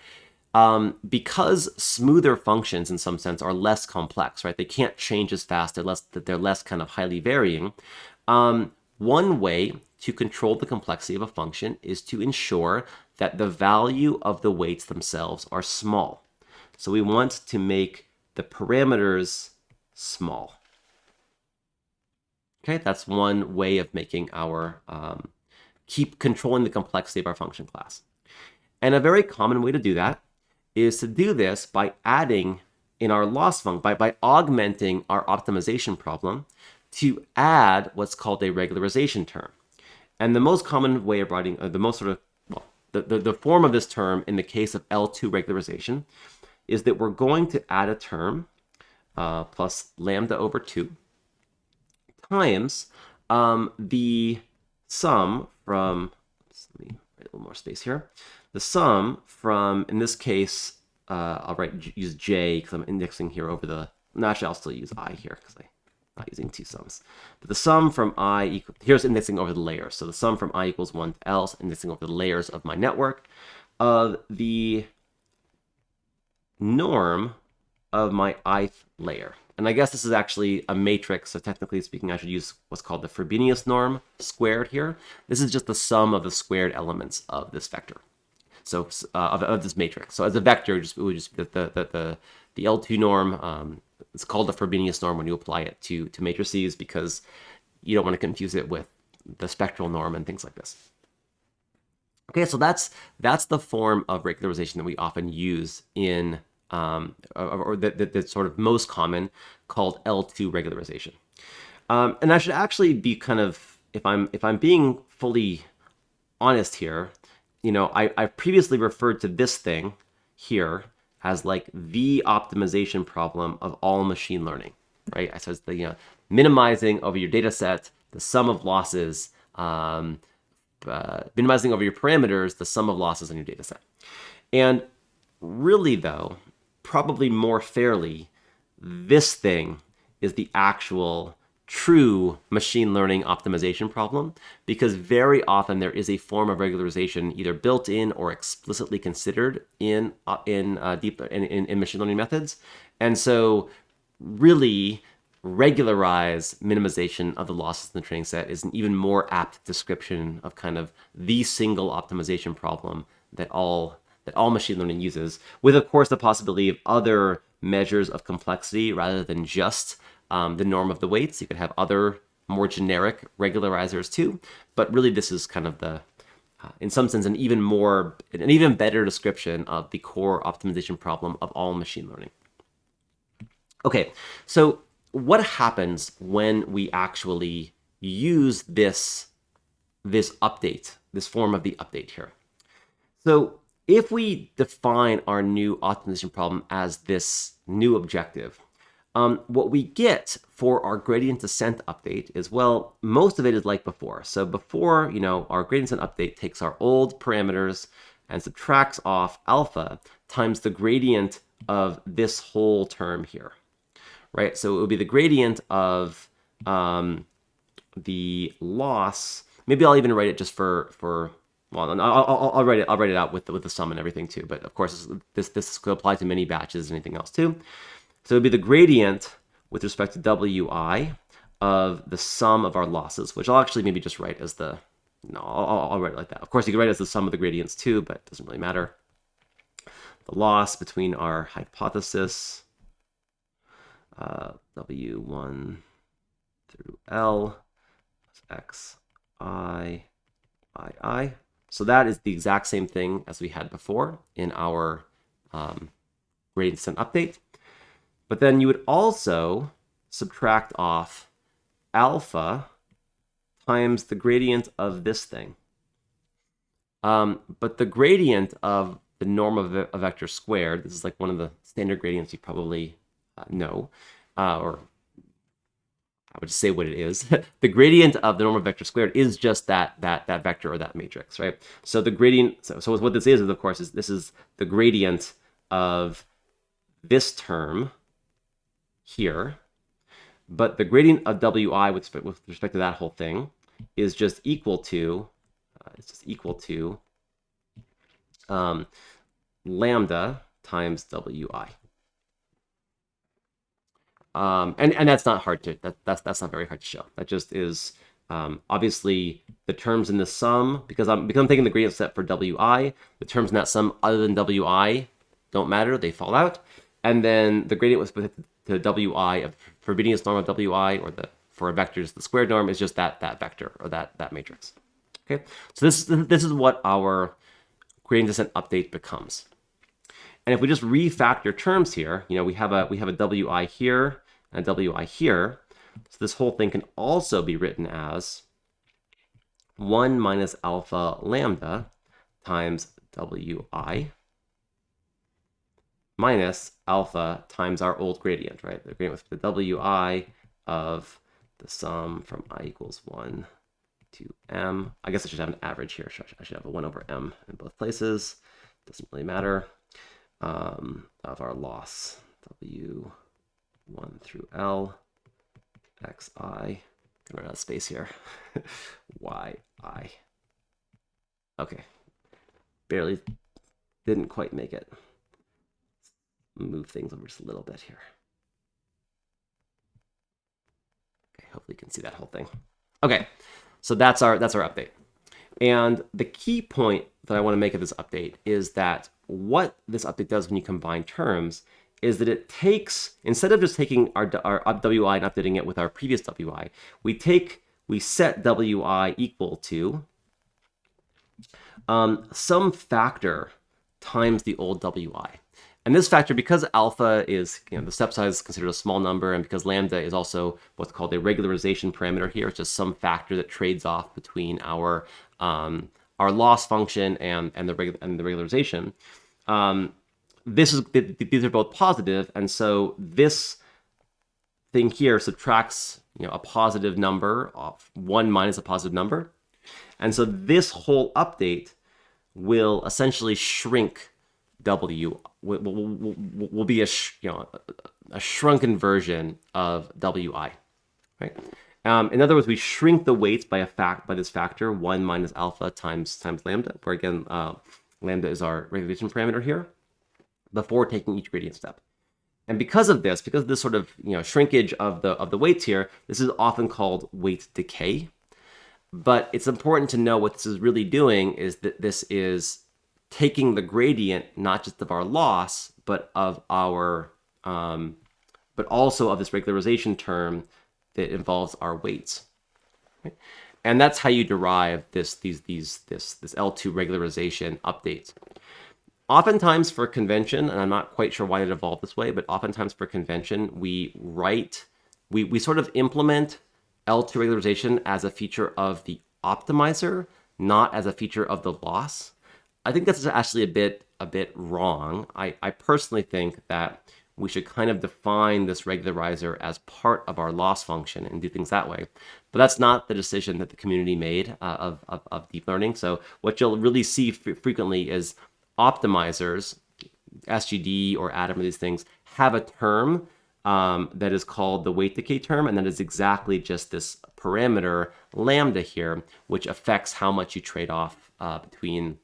because smoother functions in some sense are less complex, right? They can't change as fast, they're less kind of highly varying. One way to control the complexity of a function is to ensure that the value of the weights themselves are small. So we want to make the parameters small. Okay, that's one way of making our, keep controlling the complexity of our function class. And a very common way to do that is to do this by adding in our loss function, by augmenting our optimization problem to add what's called a regularization term. And the most common way of writing, the most sort of, well, the form of this term in the case of L2 regularization is that we're going to add a term plus lambda over 2 times the sum from, let me write a little more space here, the sum from, in this case, I'll use j because I'm indexing here over the, no, actually I'll still use I here because I'm not using two sums. But the sum from I equals, here's indexing over the layers. So the sum from I equals 1 to L, indexing over the layers of my network, of the norm of my ith layer. And I guess this is actually a matrix, so technically speaking, I should use what's called the Frobenius norm squared here. This is just the sum of the squared elements of this vector. So of this matrix. So as a vector, it would just be the L2 norm. It's called the Frobenius norm when you apply it to matrices, because you don't want to confuse it with the spectral norm and things like this. Okay, so that's the form of regularization that we often use in or that's sort of most common, called L2 regularization. And I should actually be kind of, if I'm being fully honest here, I've previously referred to this thing here as like the optimization problem of all machine learning, right? I said the minimizing over your data set, the sum of losses, minimizing over your parameters, the sum of losses in your data set. And really, though, probably more fairly, this thing is the actual true machine learning optimization problem, because very often there is a form of regularization either built in or explicitly considered in machine learning methods. And so really, regularize minimization of the losses in the training set is an even more apt description of kind of the single optimization problem that all machine learning uses, with of course the possibility of other measures of complexity rather than just the norm of the weights. You could have other more generic regularizers too, but really this is kind of the in some sense an even better description of the core optimization problem of all machine learning. Okay, so what happens when we actually use this update, this form of the update here? So if we define our new optimization problem as this new objective, what we get for our gradient descent update is, well, most of it is like before. So before, our gradient descent update takes our old parameters and subtracts off alpha times the gradient of this whole term here, right? So it would be the gradient of the loss. Maybe I'll even write it just for well, I'll write it out with the sum and everything too. But of course, this could apply to many batches and anything else too. So it would be the gradient with respect to wi of the sum of our losses, which I'll actually maybe just write as the I'll write it like that. Of course, you can write it as the sum of the gradients too, but it doesn't really matter. The loss between our hypothesis W1 through L X I. So that is the exact same thing as we had before in our gradient descent update. But then you would also subtract off alpha times the gradient of this thing. But the gradient of the norm of a vector squared, this is like one of the standard gradients you probably know, or I would just say what it is. The gradient of the norm of vector squared is just that vector or that matrix, right? So the gradient, so what this is of course, is this is the gradient of this term here, but the gradient of wi with respect to that whole thing is just equal to, lambda times wi. And that's not hard to that's not very hard to show. That just is obviously the terms in the sum, because I'm taking the gradient set for wi. The terms in that sum other than wi don't matter; they fall out. And then the gradient with to wi of Frobenius norm of wi, or for a vector, the squared norm, is just that vector or that matrix. Okay, so this is what our gradient descent update becomes. And if we just refactor terms here, we have a wi here and a wi here. So this whole thing can also be written as 1 minus alpha lambda times wi minus alpha times our old gradient, right? The gradient with the wi of the sum from I equals 1 to m. I guess I should have an average here. I should have a 1 over m in both places. Doesn't really matter. Of our loss, W1 through L, Xi, gonna run out of space here, Yi. Okay, barely, didn't quite make it. Move things over just a little bit here. Okay, hopefully you can see that whole thing. Okay, so that's our update. And the key point that I want to make of this update is that what this update does when you combine terms is that it takes, instead of just taking our WI and updating it with our previous WI, we set WI equal to some factor times the old WI. And this factor, because alpha is, the step size is considered a small number, and because lambda is also what's called a regularization parameter here, it's just some factor that trades off between our loss function and the regularization. These are both positive, and so this thing here subtracts a positive number off 1 minus a positive number, and so this whole update will essentially shrink W. Will be a shrunken version of WI, right? In other words, we shrink the weights by this factor 1 minus alpha times lambda, where again lambda is our regulation parameter here, before taking each gradient step. And because of this sort of shrinkage of the weights here, this is often called weight decay. But it's important to know what this is really doing is that this is taking the gradient not just of our loss, but of our but also of this regularization term that involves our weights. Right? And that's how you derive this L2 regularization updates. Oftentimes for convention, and I'm not quite sure why it evolved this way, but oftentimes for convention, we sort of implement L2 regularization as a feature of the optimizer, not as a feature of the loss. I think that's actually a bit wrong. I personally think that we should kind of define this regularizer as part of our loss function and do things that way. But that's not the decision that the community made of deep learning. So what you'll really see frequently is optimizers, SGD or Atom or these things, have a term that is called the weight decay term, and that is exactly just this parameter lambda here, which affects how much you trade off between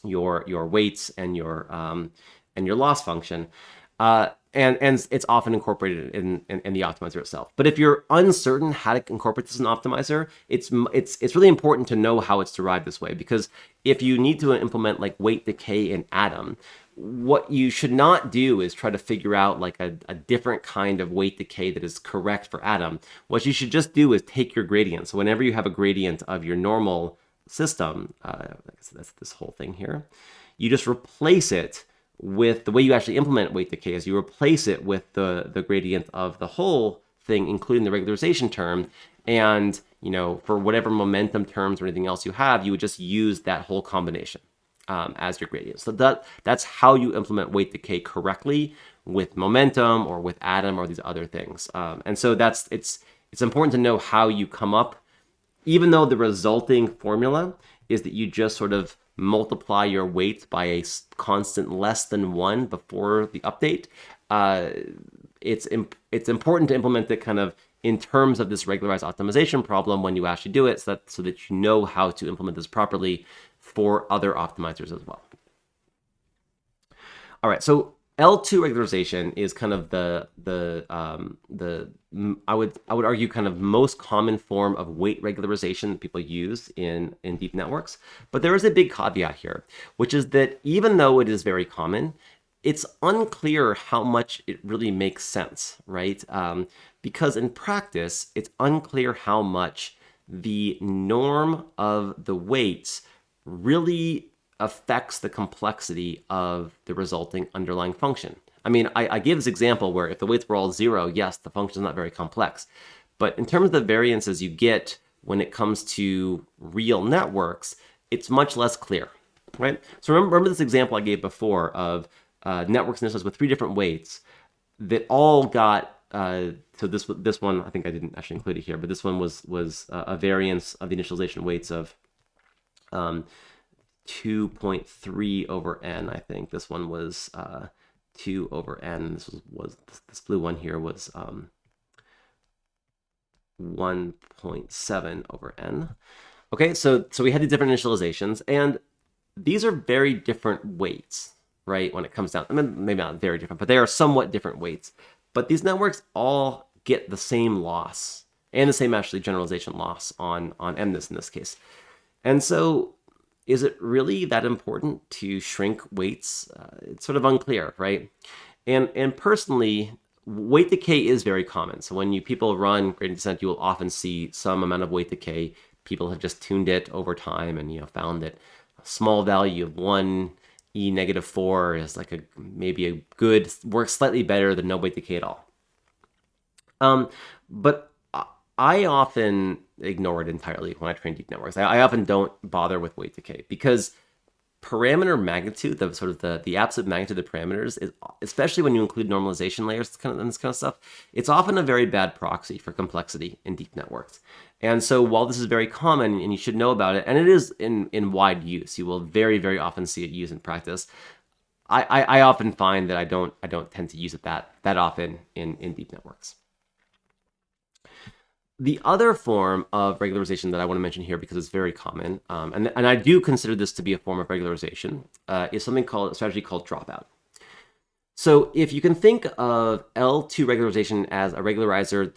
your weights and your loss function. And it's often incorporated in the optimizer itself. But if you're uncertain how to incorporate this in optimizer, it's really important to know how it's derived this way, because if you need to implement like weight decay in Atom, what you should not do is try to figure out like a different kind of weight decay that is correct for Atom. What you should just do is take your gradient. So whenever you have a gradient of your normal system, that's this whole thing here, you just replace it with the way you actually implement weight decay is you replace it with the gradient of the whole thing, including the regularization term. And, for whatever momentum terms or anything else you have, you would just use that whole combination as your gradient. So that's how you implement weight decay correctly with momentum or with Atom or these other things. And so it's important to know how you come up, even though the resulting formula is that you just sort of multiply your weights by a constant less than 1 before the update. It's important to implement it kind of in terms of this regularized optimization problem when you actually do it, so that you know how to implement this properly for other optimizers as well. All right, so L2 regularization is kind of I would argue kind of most common form of weight regularization that people use in deep networks. But there is a big caveat here, which is that even though it is very common, it's unclear how much it really makes sense, right? Because in practice, it's unclear how much the norm of the weights really affects the complexity of the resulting underlying function. I mean, I give this example where if the weights were all 0, yes, the function is not very complex. But in terms of the variances you get when it comes to real networks, it's much less clear, right? So remember this example I gave before of networks initialized with 3 different weights that all got, so this one, I think I didn't actually include it here, but this one was a variance of the initialization weights of 2.3 over n, I think. This one was 2 over n. This blue one here was 1.7 over n. Okay, so we had the different initializations, and these are very different weights, right? When it comes down, I mean, maybe not very different, but they are somewhat different weights. But these networks all get the same loss and the same actually generalization loss on MNIST in this case. And so is it really that important to shrink weights? It's sort of unclear, right? And personally, weight decay is very common. So when people run gradient descent, you will often see some amount of weight decay. People have just tuned it over time and found that a small value of 1e negative 4 is like maybe a good, works slightly better than no weight decay at all. But I often ignore it entirely when I train deep networks. I often don't bother with weight decay because parameter magnitude, the sort of the absolute magnitude of the parameters, is, especially when you include normalization layers and this kind of stuff, it's often a very bad proxy for complexity in deep networks. And so while this is very common and you should know about it, and it is in wide use, you will very, very often see it used in practice. I often find that I don't tend to use it that often in deep networks. The other form of regularization that I want to mention here, because it's very common, and I do consider this to be a form of regularization, is something called a strategy called dropout. So if you can think of L2 regularization as a regularizer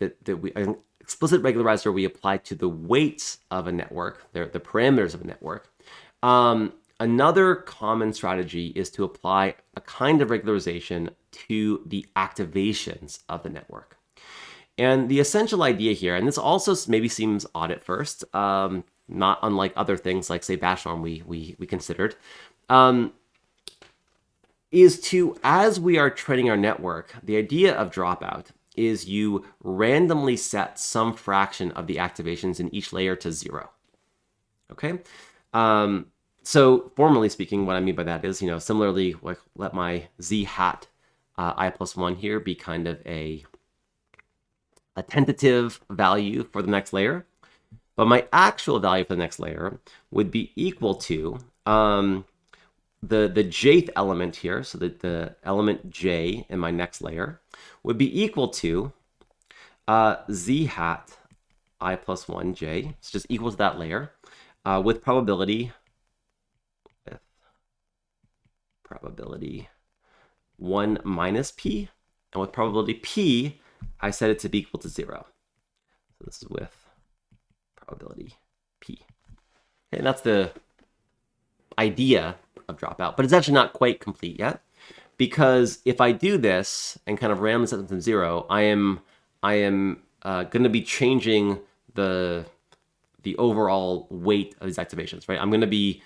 an explicit regularizer we apply to the weights of a network, the parameters of a network. Another common strategy is to apply a kind of regularization to the activations of the network. And the essential idea here, and this also maybe seems odd at first, not unlike other things like, say, BatchNorm we considered, is to, as we are training our network, the idea of dropout is you randomly set some fraction of the activations in each layer to 0. Okay? So formally speaking, what I mean by that is, similarly, like let my z hat I plus 1 here be kind of a tentative value for the next layer, but my actual value for the next layer would be equal to the jth element here, so that the element j in my next layer would be equal to z hat I plus 1 j. It's just equal to that layer with probability 1 minus p, and with probability p, I set it to be equal to 0. So this is with probability p. And that's the idea of dropout, but it's actually not quite complete yet, because if I do this and kind of randomly set them to 0, I am going to be changing the overall weight of these activations, right? I'm going to be,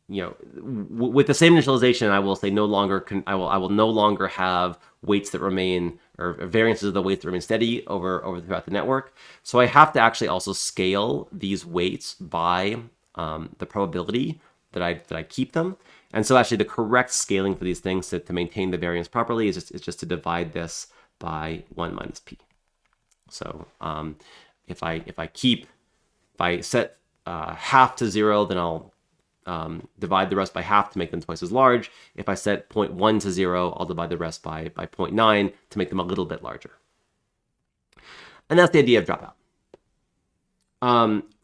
with the same initialization, I will say I will no longer have weights that remain, or variances of the weights that remain steady over throughout the network. So I have to actually also scale these weights by the probability that I keep them. And so actually the correct scaling for these things to maintain the variance properly is just to divide this by 1 minus p. So if I set half to 0, then I'll divide the rest by half to make them twice as large. If I set 0.1 to 0, I'll divide the rest by 0.9 to make them a little bit larger. And that's the idea of dropout.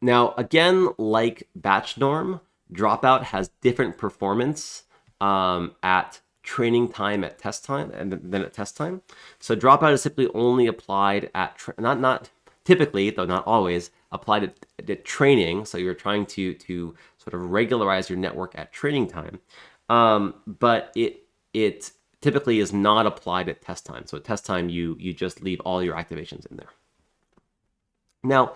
Now, again, like BatchNorm, dropout has different performance at training time at test time and then at test time. So dropout is typically only applied at not typically, though not always, applied at training. So you're trying to sort of regularize your network at training time, but it typically is not applied at test time. So at test time, you just leave all your activations in there. Now,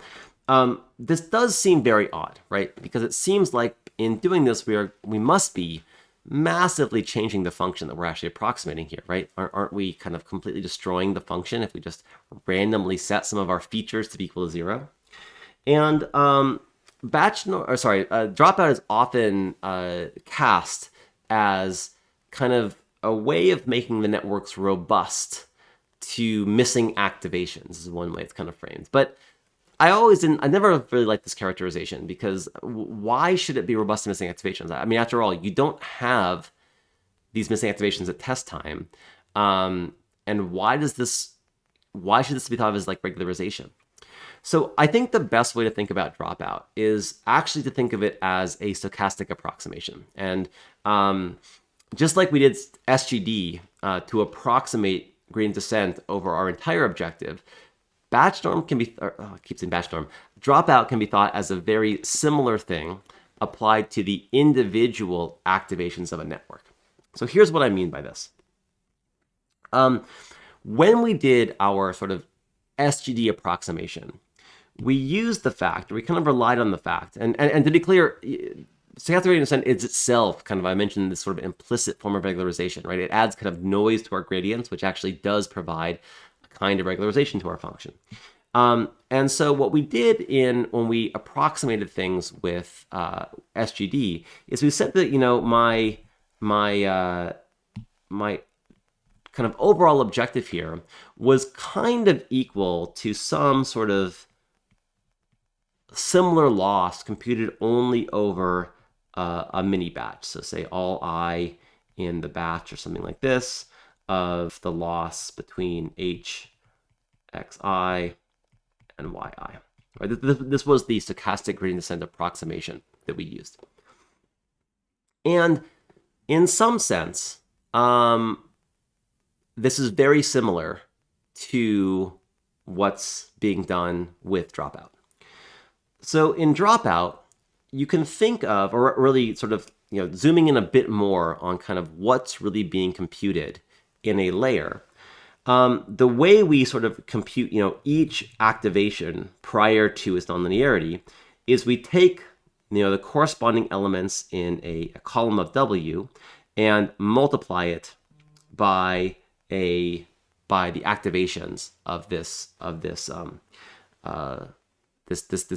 this does seem very odd, right? Because it seems like in doing this, we must be massively changing the function that we're actually approximating here, right? Aren't we kind of completely destroying the function if we just randomly set some of our features to be equal to 0? And dropout is often cast as kind of a way of making the networks robust to missing activations, is one way it's kind of framed. But I never really liked this characterization, because why should it be robust to missing activations? I mean, after all, you don't have these missing activations at test time. And why should this be thought of as like regularization? So I think the best way to think about dropout is actually to think of it as a stochastic approximation. And just like we did SGD to approximate gradient descent over our entire objective, BatchNorm can be, I keep saying BatchNorm, dropout can be thought as a very similar thing, applied to the individual activations of a network. So here's what I mean by this. When we did our sort of SGD approximation, we used the fact, or we kind of relied on the fact, and to be clear, stochastic gradient descent is itself kind of, I mentioned, this sort of implicit form of regularization, right? It adds kind of noise to our gradients, which actually does provide a kind of regularization to our function. And so what we did when we approximated things with SGD is we said that, my kind of overall objective here was kind of equal to some sort of similar loss computed only over a mini batch. So say all I in the batch or something like this of the loss between h, xi, and yi. Right? This was the stochastic gradient descent approximation that we used. And in some sense, this is very similar to what's being done with Dropout. So in Dropout, you can think of, or really sort of, zooming in a bit more on kind of what's really being computed in a layer. The way we sort of compute, each activation prior to its nonlinearity is we take, the corresponding elements in a column of W and multiply it by the activations of this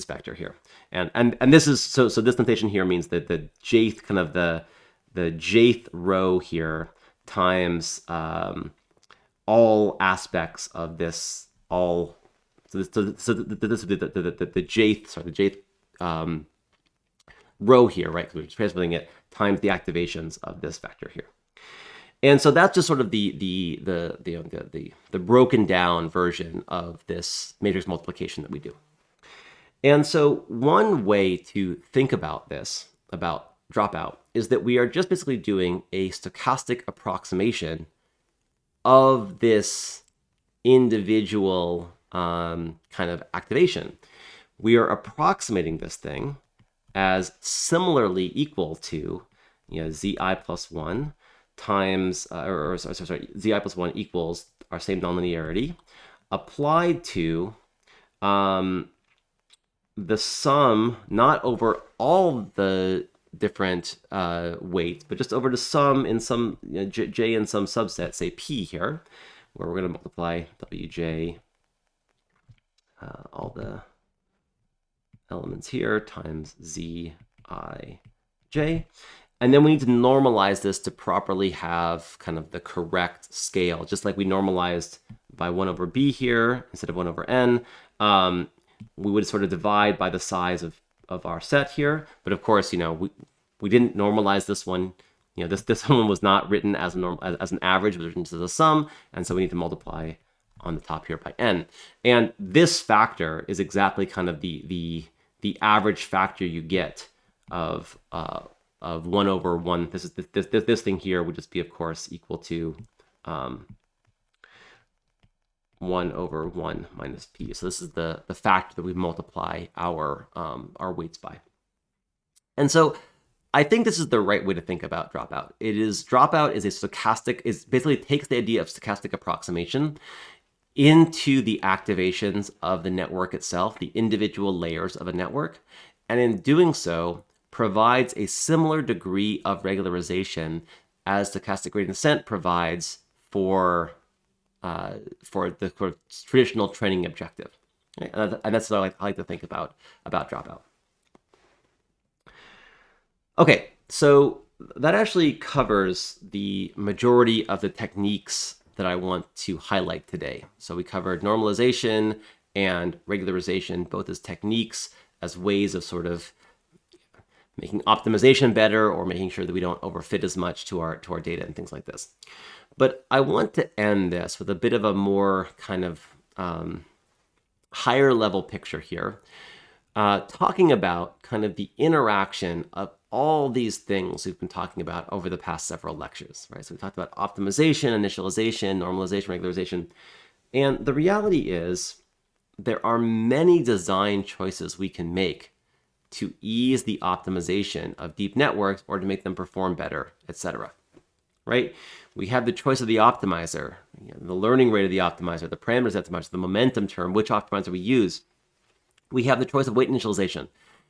vector here, and this is so this notation here means that the jth kind of the jth row here times all aspects of this all. So this would be the jth row here, right? So we're translating it times the activations of this vector here. And so that's just sort of the broken down version of this matrix multiplication that we do. And so one way to think about this, about Dropout, is that we are just basically doing a stochastic approximation of this individual kind of activation. We are approximating this thing as similarly equal to, zi plus 1 times, zi plus 1 equals our same nonlinearity applied to the sum, not over all the different weights, but just over the sum in some j in some subset, say p here, where we're going to multiply wj, all the elements here, times zi j. And then we need to normalize this to properly have kind of the correct scale, just like we normalized by 1 over b here instead of 1 over n. We would sort of divide by the size of our set here. But of course, we didn't normalize this one. This one was not written as an average, it was written as a sum. And so we need to multiply on the top here by n. And this factor is exactly kind of the average factor you get of 1 over 1. This thing here would just be, of course, equal to 1 over 1 minus p. So this is the factor that we multiply our weights by. And so I think this is the right way to think about Dropout. Dropout is a stochastic, basically takes the idea of stochastic approximation into the activations of the network itself, the individual layers of a network, and in doing so, provides a similar degree of regularization as stochastic gradient descent provides for the sort of traditional training objective. Right? And that's what I like to think about Dropout. Okay, so that actually covers the majority of the techniques that I want to highlight today. So we covered normalization and regularization, both as techniques, as ways of sort of making optimization better or making sure that we don't overfit as much to our data and things like this. But I want to end this with a bit of a more kind of higher level picture here, talking about kind of the interaction of all these things we've been talking about over the past several lectures, right? So we talked about optimization, initialization, normalization, regularization. And the reality is there are many design choices we can make to ease the optimization of deep networks or to make them perform better, etc. Right? We have the choice of the optimizer, the learning rate of the optimizer, the parameters of the optimizer, the momentum term, which optimizer we use. We have the choice of weight initialization.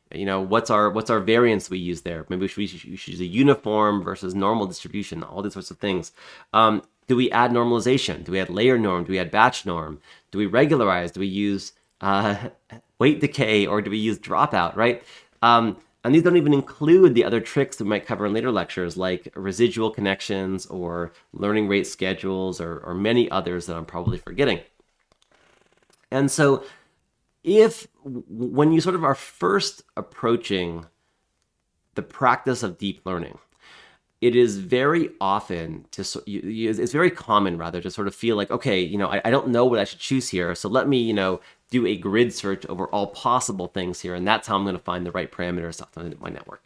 What's our variance we use there? Maybe we should use a uniform versus normal distribution, all these sorts of things. Do we add normalization? Do we add LayerNorm? Do we add BatchNorm? Do we regularize? Do we use weight decay, or do we use dropout, right? And these don't even include the other tricks that we might cover in later lectures, like residual connections or learning rate schedules, or many others that I'm probably forgetting. And so when you sort of are first approaching the practice of deep learning, it is very often it's very common rather to sort of feel like, okay, I don't know what I should choose here, so let me, do a grid search over all possible things here, and that's how I'm going to find the right parameters to optimize my network.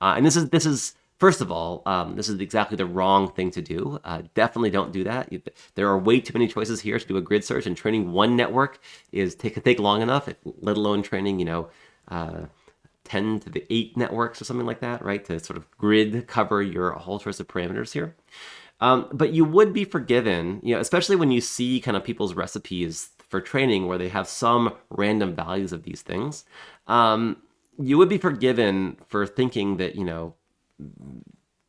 And this is first of all, this is exactly the wrong thing to do. Definitely don't do that. There are way too many choices here to do a grid search, and training one network could take long enough, let alone training, 10 to the 8 networks or something like that, right? To sort of grid cover your whole choice of parameters here. But you would be forgiven, especially when you see kind of people's recipes for training where they have some random values of these things. You would be forgiven for thinking that,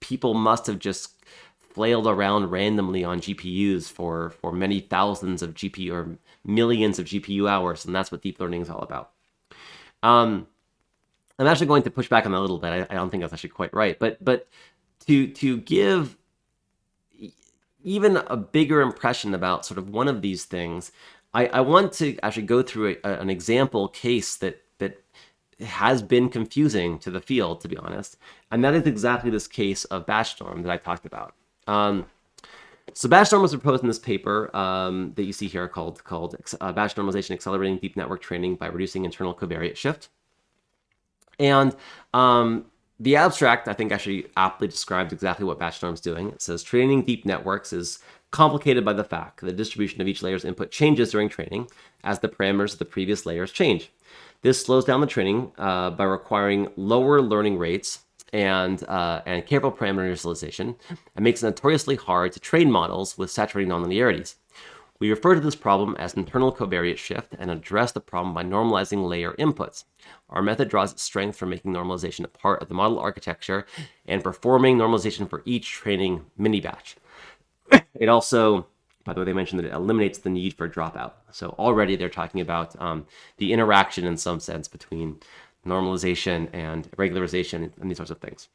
people must have just flailed around randomly on GPUs for many thousands of GPU or millions of GPU hours, and that's what deep learning is all about. I'm actually going to push back on that a little bit. I don't think that's actually quite right, but to give even a bigger impression about sort of one of these things, I want to actually go through an example case that has been confusing to the field, to be honest, and that is exactly this case of BatchNorm that I talked about. So BatchNorm was proposed in this paper that you see here called Batch Normalization Accelerating Deep Network Training by Reducing Internal Covariate Shift. And the abstract, I think, actually aptly describes exactly what BatchNorm is doing. It says training deep networks is complicated by the fact that the distribution of each layer's input changes during training as the parameters of the previous layers change. This slows down the training by requiring lower learning rates and careful parameter initialization, and makes it notoriously hard to train models with saturating nonlinearities. We refer to this problem as internal covariate shift and address the problem by normalizing layer inputs. Our method draws its strength from making normalization a part of the model architecture and performing normalization for each training mini-batch. It also, by the way, they mentioned that it eliminates the need for dropout. So already they're talking about the interaction in some sense between normalization and regularization and these sorts of things.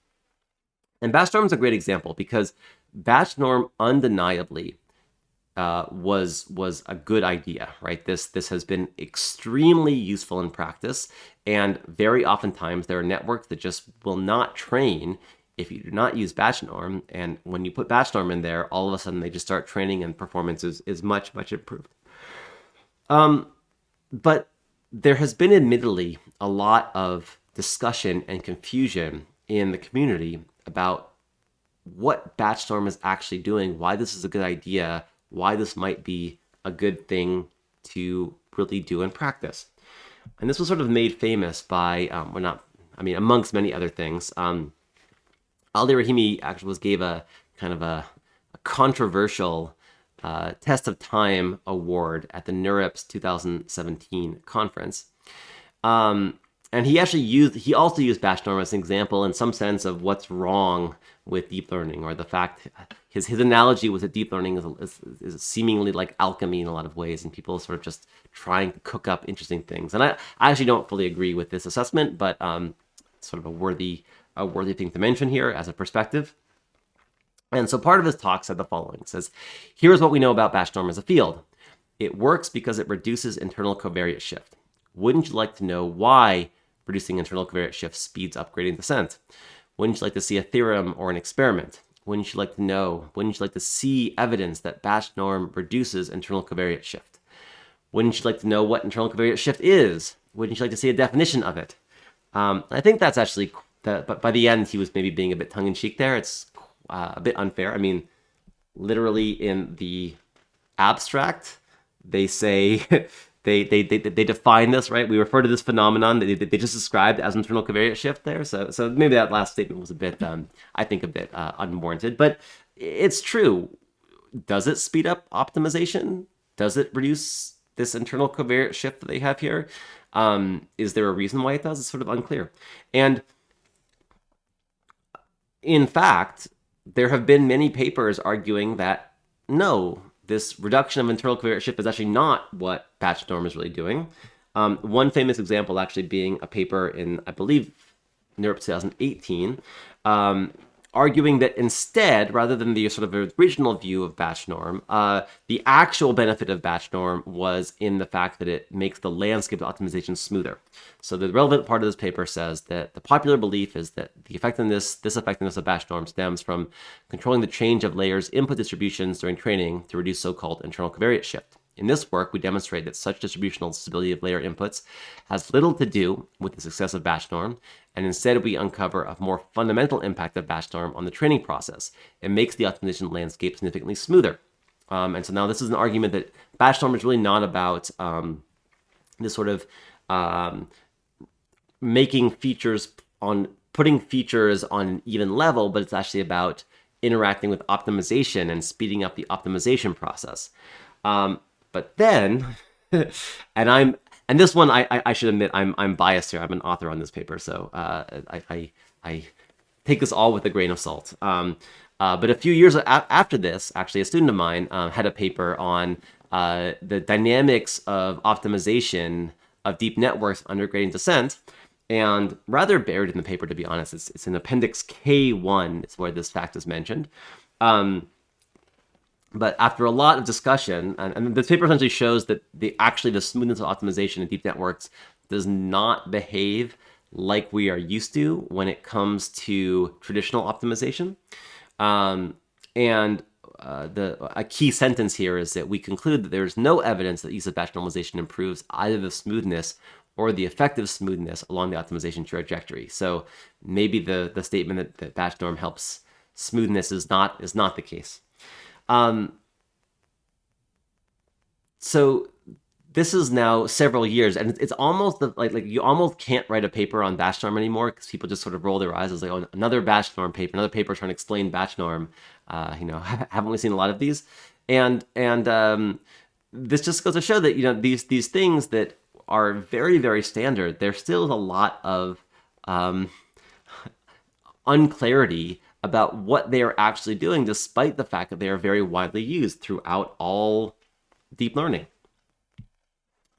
And BatchNorm is a great example because BatchNorm undeniably was a good idea, right? This has been extremely useful in practice, and very oftentimes there are networks that just will not train if you do not use BatchNorm, and when you put BatchNorm in there, all of a sudden they just start training and performance is much improved. But there has been admittedly a lot of discussion and confusion in the community about what BatchNorm is actually doing, why this is a good idea, why this might be a good thing to really do in practice. And this was sort of made famous by, amongst many other things. Ali Rahimi actually gave a kind of a controversial Test of Time award at the NeurIPS 2017 conference. And he also used BatchNorm as an example in some sense of what's wrong with deep learning, or the fact his analogy was that deep learning is seemingly like alchemy in a lot of ways, and people are sort of just trying to cook up interesting things. And I actually don't fully agree with this assessment, but sort of a worthy thing to mention here as a perspective. And so part of his talk said the following. It says, here's what we know about BatchNorm as a field. It works because it reduces internal covariate shift. Wouldn't you like to know why reducing internal covariate shift speeds up gradient descent? Wouldn't you like to see a theorem or an experiment? Wouldn't you like to see evidence that BatchNorm reduces internal covariate shift? Wouldn't you like to know what internal covariate shift is? Wouldn't you like to see a definition of it? I think that's actually, but by the end, he was maybe being a bit tongue-in-cheek there. It's a bit unfair. I mean, literally in the abstract, they say they define this, right? We refer to this phenomenon that they just described as internal covariance shift there. So maybe that last statement was a bit, I think, a bit unwarranted, but it's true. Does it speed up optimization? Does it reduce this internal covariance shift that they have here? Is there a reason why it does? It's sort of unclear. And in fact, there have been many papers arguing that no, this reduction of internal covariance shift is actually not what BatchNorm is really doing. One famous example actually being a paper in, I believe, NeurIPS 2018, arguing that instead, rather than the sort of original view of BatchNorm, the actual benefit of BatchNorm was in the fact that it makes the landscape of optimization smoother. So the relevant part of this paper says that the popular belief is that the effectiveness, this effectiveness of BatchNorm stems from controlling the change of layers' input distributions during training to reduce so-called internal covariance shift. In this work, we demonstrate that such distributional stability of layer inputs has little to do with the success of BatchNorm, and instead we uncover a more fundamental impact of BatchNorm on the training process. It makes the optimization landscape significantly smoother. And so now this is an argument that BatchNorm is really not about this sort of making features on, putting features on an even level, but it's actually about interacting with optimization and speeding up the optimization process. But then, and this one I should admit I'm biased here. I'm an author on this paper, so I take this all with a grain of salt. But a few years after this, actually, a student of mine had a paper on the dynamics of optimization of deep networks under gradient descent, and rather buried in the paper, to be honest. It's in Appendix K1 is where this fact is mentioned. But after a lot of discussion, and this paper essentially shows that the smoothness of optimization in deep networks does not behave like we are used to when it comes to traditional optimization. A key sentence here is that we conclude that there is no evidence that use of batch normalization improves either the smoothness or the effective smoothness along the optimization trajectory. So maybe the statement that batch norm helps smoothness is not the case. So this is now several years, and it's almost like you almost can't write a paper on batch norm anymore because people just sort of roll their eyes as like, oh, another batch norm paper, another paper trying to explain batch norm. Haven't we seen a lot of these? And this just goes to show that these things that are very, very standard, there's still a lot of unclarity about what they are actually doing, despite the fact that they are very widely used throughout all deep learning.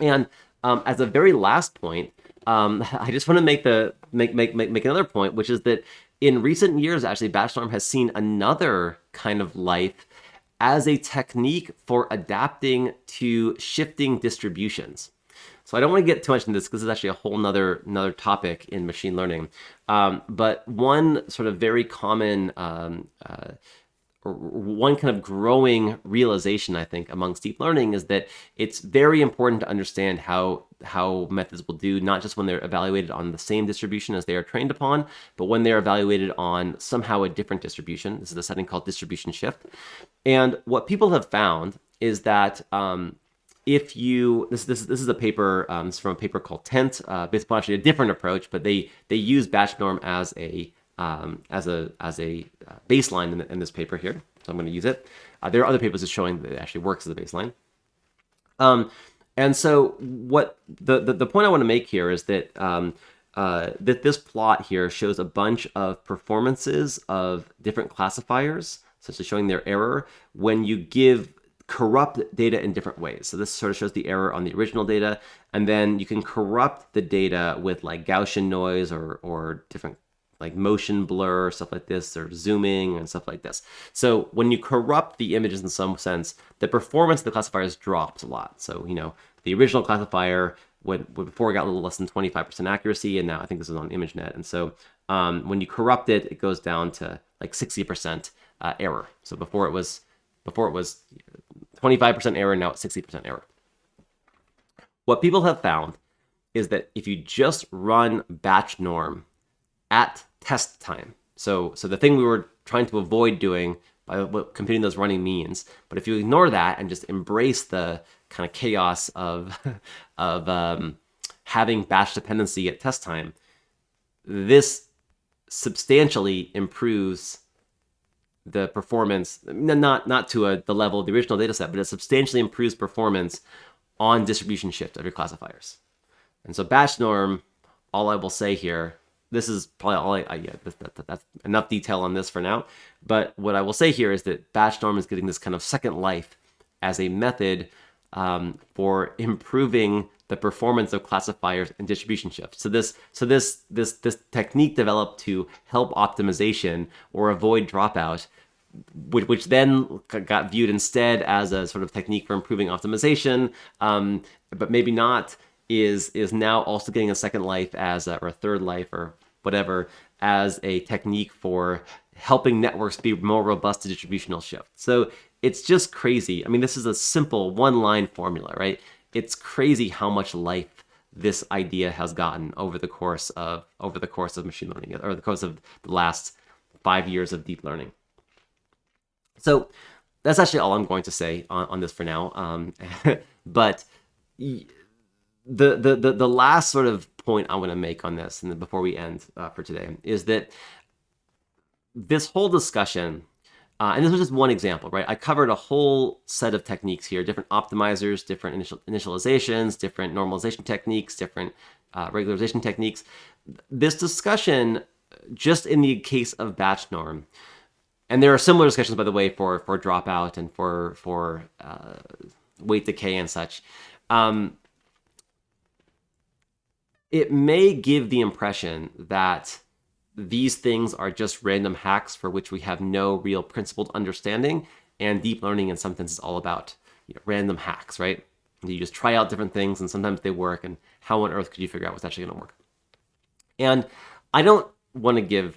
And as a very last point, I just want to make another point, which is that in recent years, actually, BatchNorm has seen another kind of life as a technique for adapting to shifting distributions. So I don't want to get too much into this because it's actually a whole another topic in machine learning. But one sort of very common, one kind of growing realization, I think, amongst deep learning is that it's very important to understand how methods will do, not just when they're evaluated on the same distribution as they are trained upon, but when they're evaluated on somehow a different distribution. This is a setting called distribution shift. And what people have found is that if you, this is a paper, it's from a paper called Tent, based upon actually a different approach, but they use batch norm as a baseline in this paper here. So I'm going to use it. There are other papers that showing that it actually works as a baseline. And so what the point I want to make here is that that this plot here shows a bunch of performances of different classifiers, such as showing their error when you give corrupt data in different ways. So this sort of shows the error on the original data, and then you can corrupt the data with like Gaussian noise or different like motion blur, stuff like this, or zooming and stuff like this. So when you corrupt the images in some sense, the performance of the classifiers drops a lot. So, the original classifier before it got a little less than 25% accuracy, and now I think this is on ImageNet. And so when you corrupt it, it goes down to like 60% error. So before it was 25% error, now it's 60% error. What people have found is that if you just run batch norm at test time, so the thing we were trying to avoid doing by computing those running means, but if you ignore that and just embrace the kind of chaos of of having batch dependency at test time, this substantially improves the performance, not to the level of the original data set, but it substantially improves performance on distribution shift of your classifiers. And so BatchNorm, all I will say here, this is probably all that's enough detail on this for now. But what I will say here is that BatchNorm is getting this kind of second life as a method for improving the performance of classifiers and distribution shifts. So this technique developed to help optimization or avoid dropout, which then got viewed instead as a sort of technique for improving optimization, but maybe not, is now also getting a second life as or a third life or whatever as a technique for helping networks be more robust to distributional shift. So it's just crazy. I mean, this is a simple one-line formula, right? It's crazy how much life this idea has gotten over the course of machine learning, or the course of the last 5 years of deep learning. So that's actually all I'm going to say on this for now. But the last sort of point I want to make on this, and then before we end for today, is that this whole discussion, and this was just one example, right? I covered a whole set of techniques here, different optimizers, different initializations, different normalization techniques, different regularization techniques. This discussion, just in the case of BatchNorm, and there are similar discussions, by the way, for dropout and for weight decay and such. It may give the impression that these things are just random hacks for which we have no real principled understanding, and deep learning in some sense is all about random hacks, right? You just try out different things and sometimes they work, and how on earth could you figure out what's actually going to work? And I don't want to give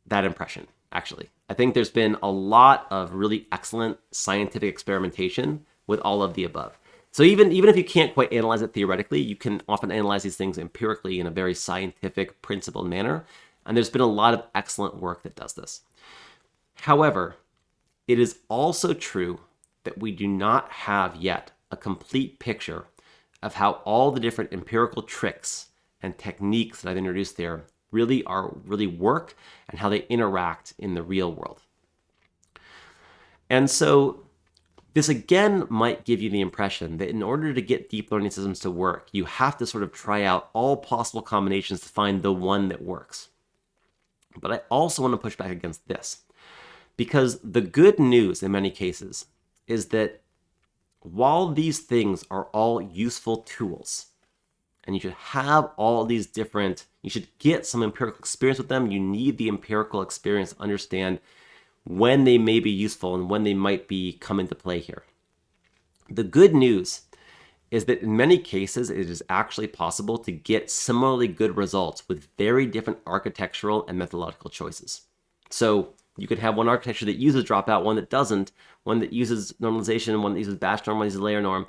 that impression, actually. I think there's been a lot of really excellent scientific experimentation with all of the above. So even if you can't quite analyze it theoretically, you can often analyze these things empirically in a very scientific, principled manner. And there's been a lot of excellent work that does this. However, it is also true that we do not have yet a complete picture of how all the different empirical tricks and techniques that I've introduced there really work and how they interact in the real world. And so this again might give you the impression that in order to get deep learning systems to work, you have to sort of try out all possible combinations to find the one that works. But I also want to push back against this, because the good news in many cases is that while these things are all useful tools, and you should have all these different, you should get some empirical experience with them, you need the empirical experience to understand when they may be useful and when they might be come into play here. The good news is that in many cases, it is actually possible to get similarly good results with very different architectural and methodological choices. So you could have one architecture that uses dropout, one that doesn't, one that uses normalization, one that uses BatchNorm, one that uses LayerNorm.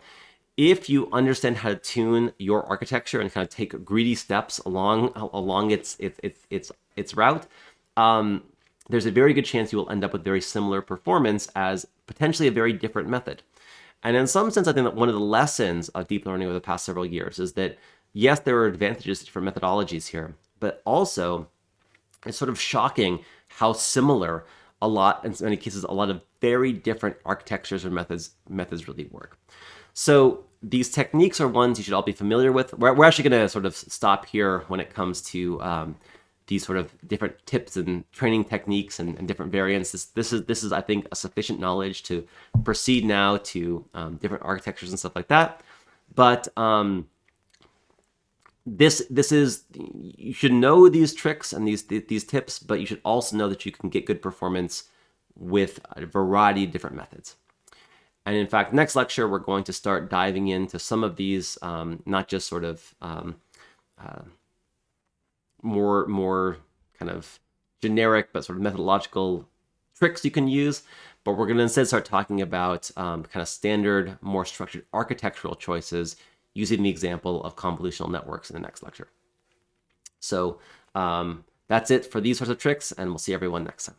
If you understand how to tune your architecture and kind of take greedy steps along its route, there's a very good chance you will end up with very similar performance as potentially a very different method. And in some sense, I think that one of the lessons of deep learning over the past several years is that, yes, there are advantages to different methodologies here, but also it's sort of shocking how similar in many cases, a lot of very different architectures or methods really work. So these techniques are ones you should all be familiar with. We're actually going to sort of stop here when it comes to these sort of different tips and training techniques and different variants. This is I think a sufficient knowledge to proceed now to different architectures and stuff like that. But this is, you should know these tricks and these tips, but you should also know that you can get good performance with a variety of different methods. And in fact, next lecture, we're going to start diving into some of these, not just sort of more kind of generic, but sort of methodological tricks you can use. But we're going to instead start talking about kind of standard, more structured architectural choices using the example of convolutional networks in the next lecture. So that's it for these sorts of tricks, and we'll see everyone next time.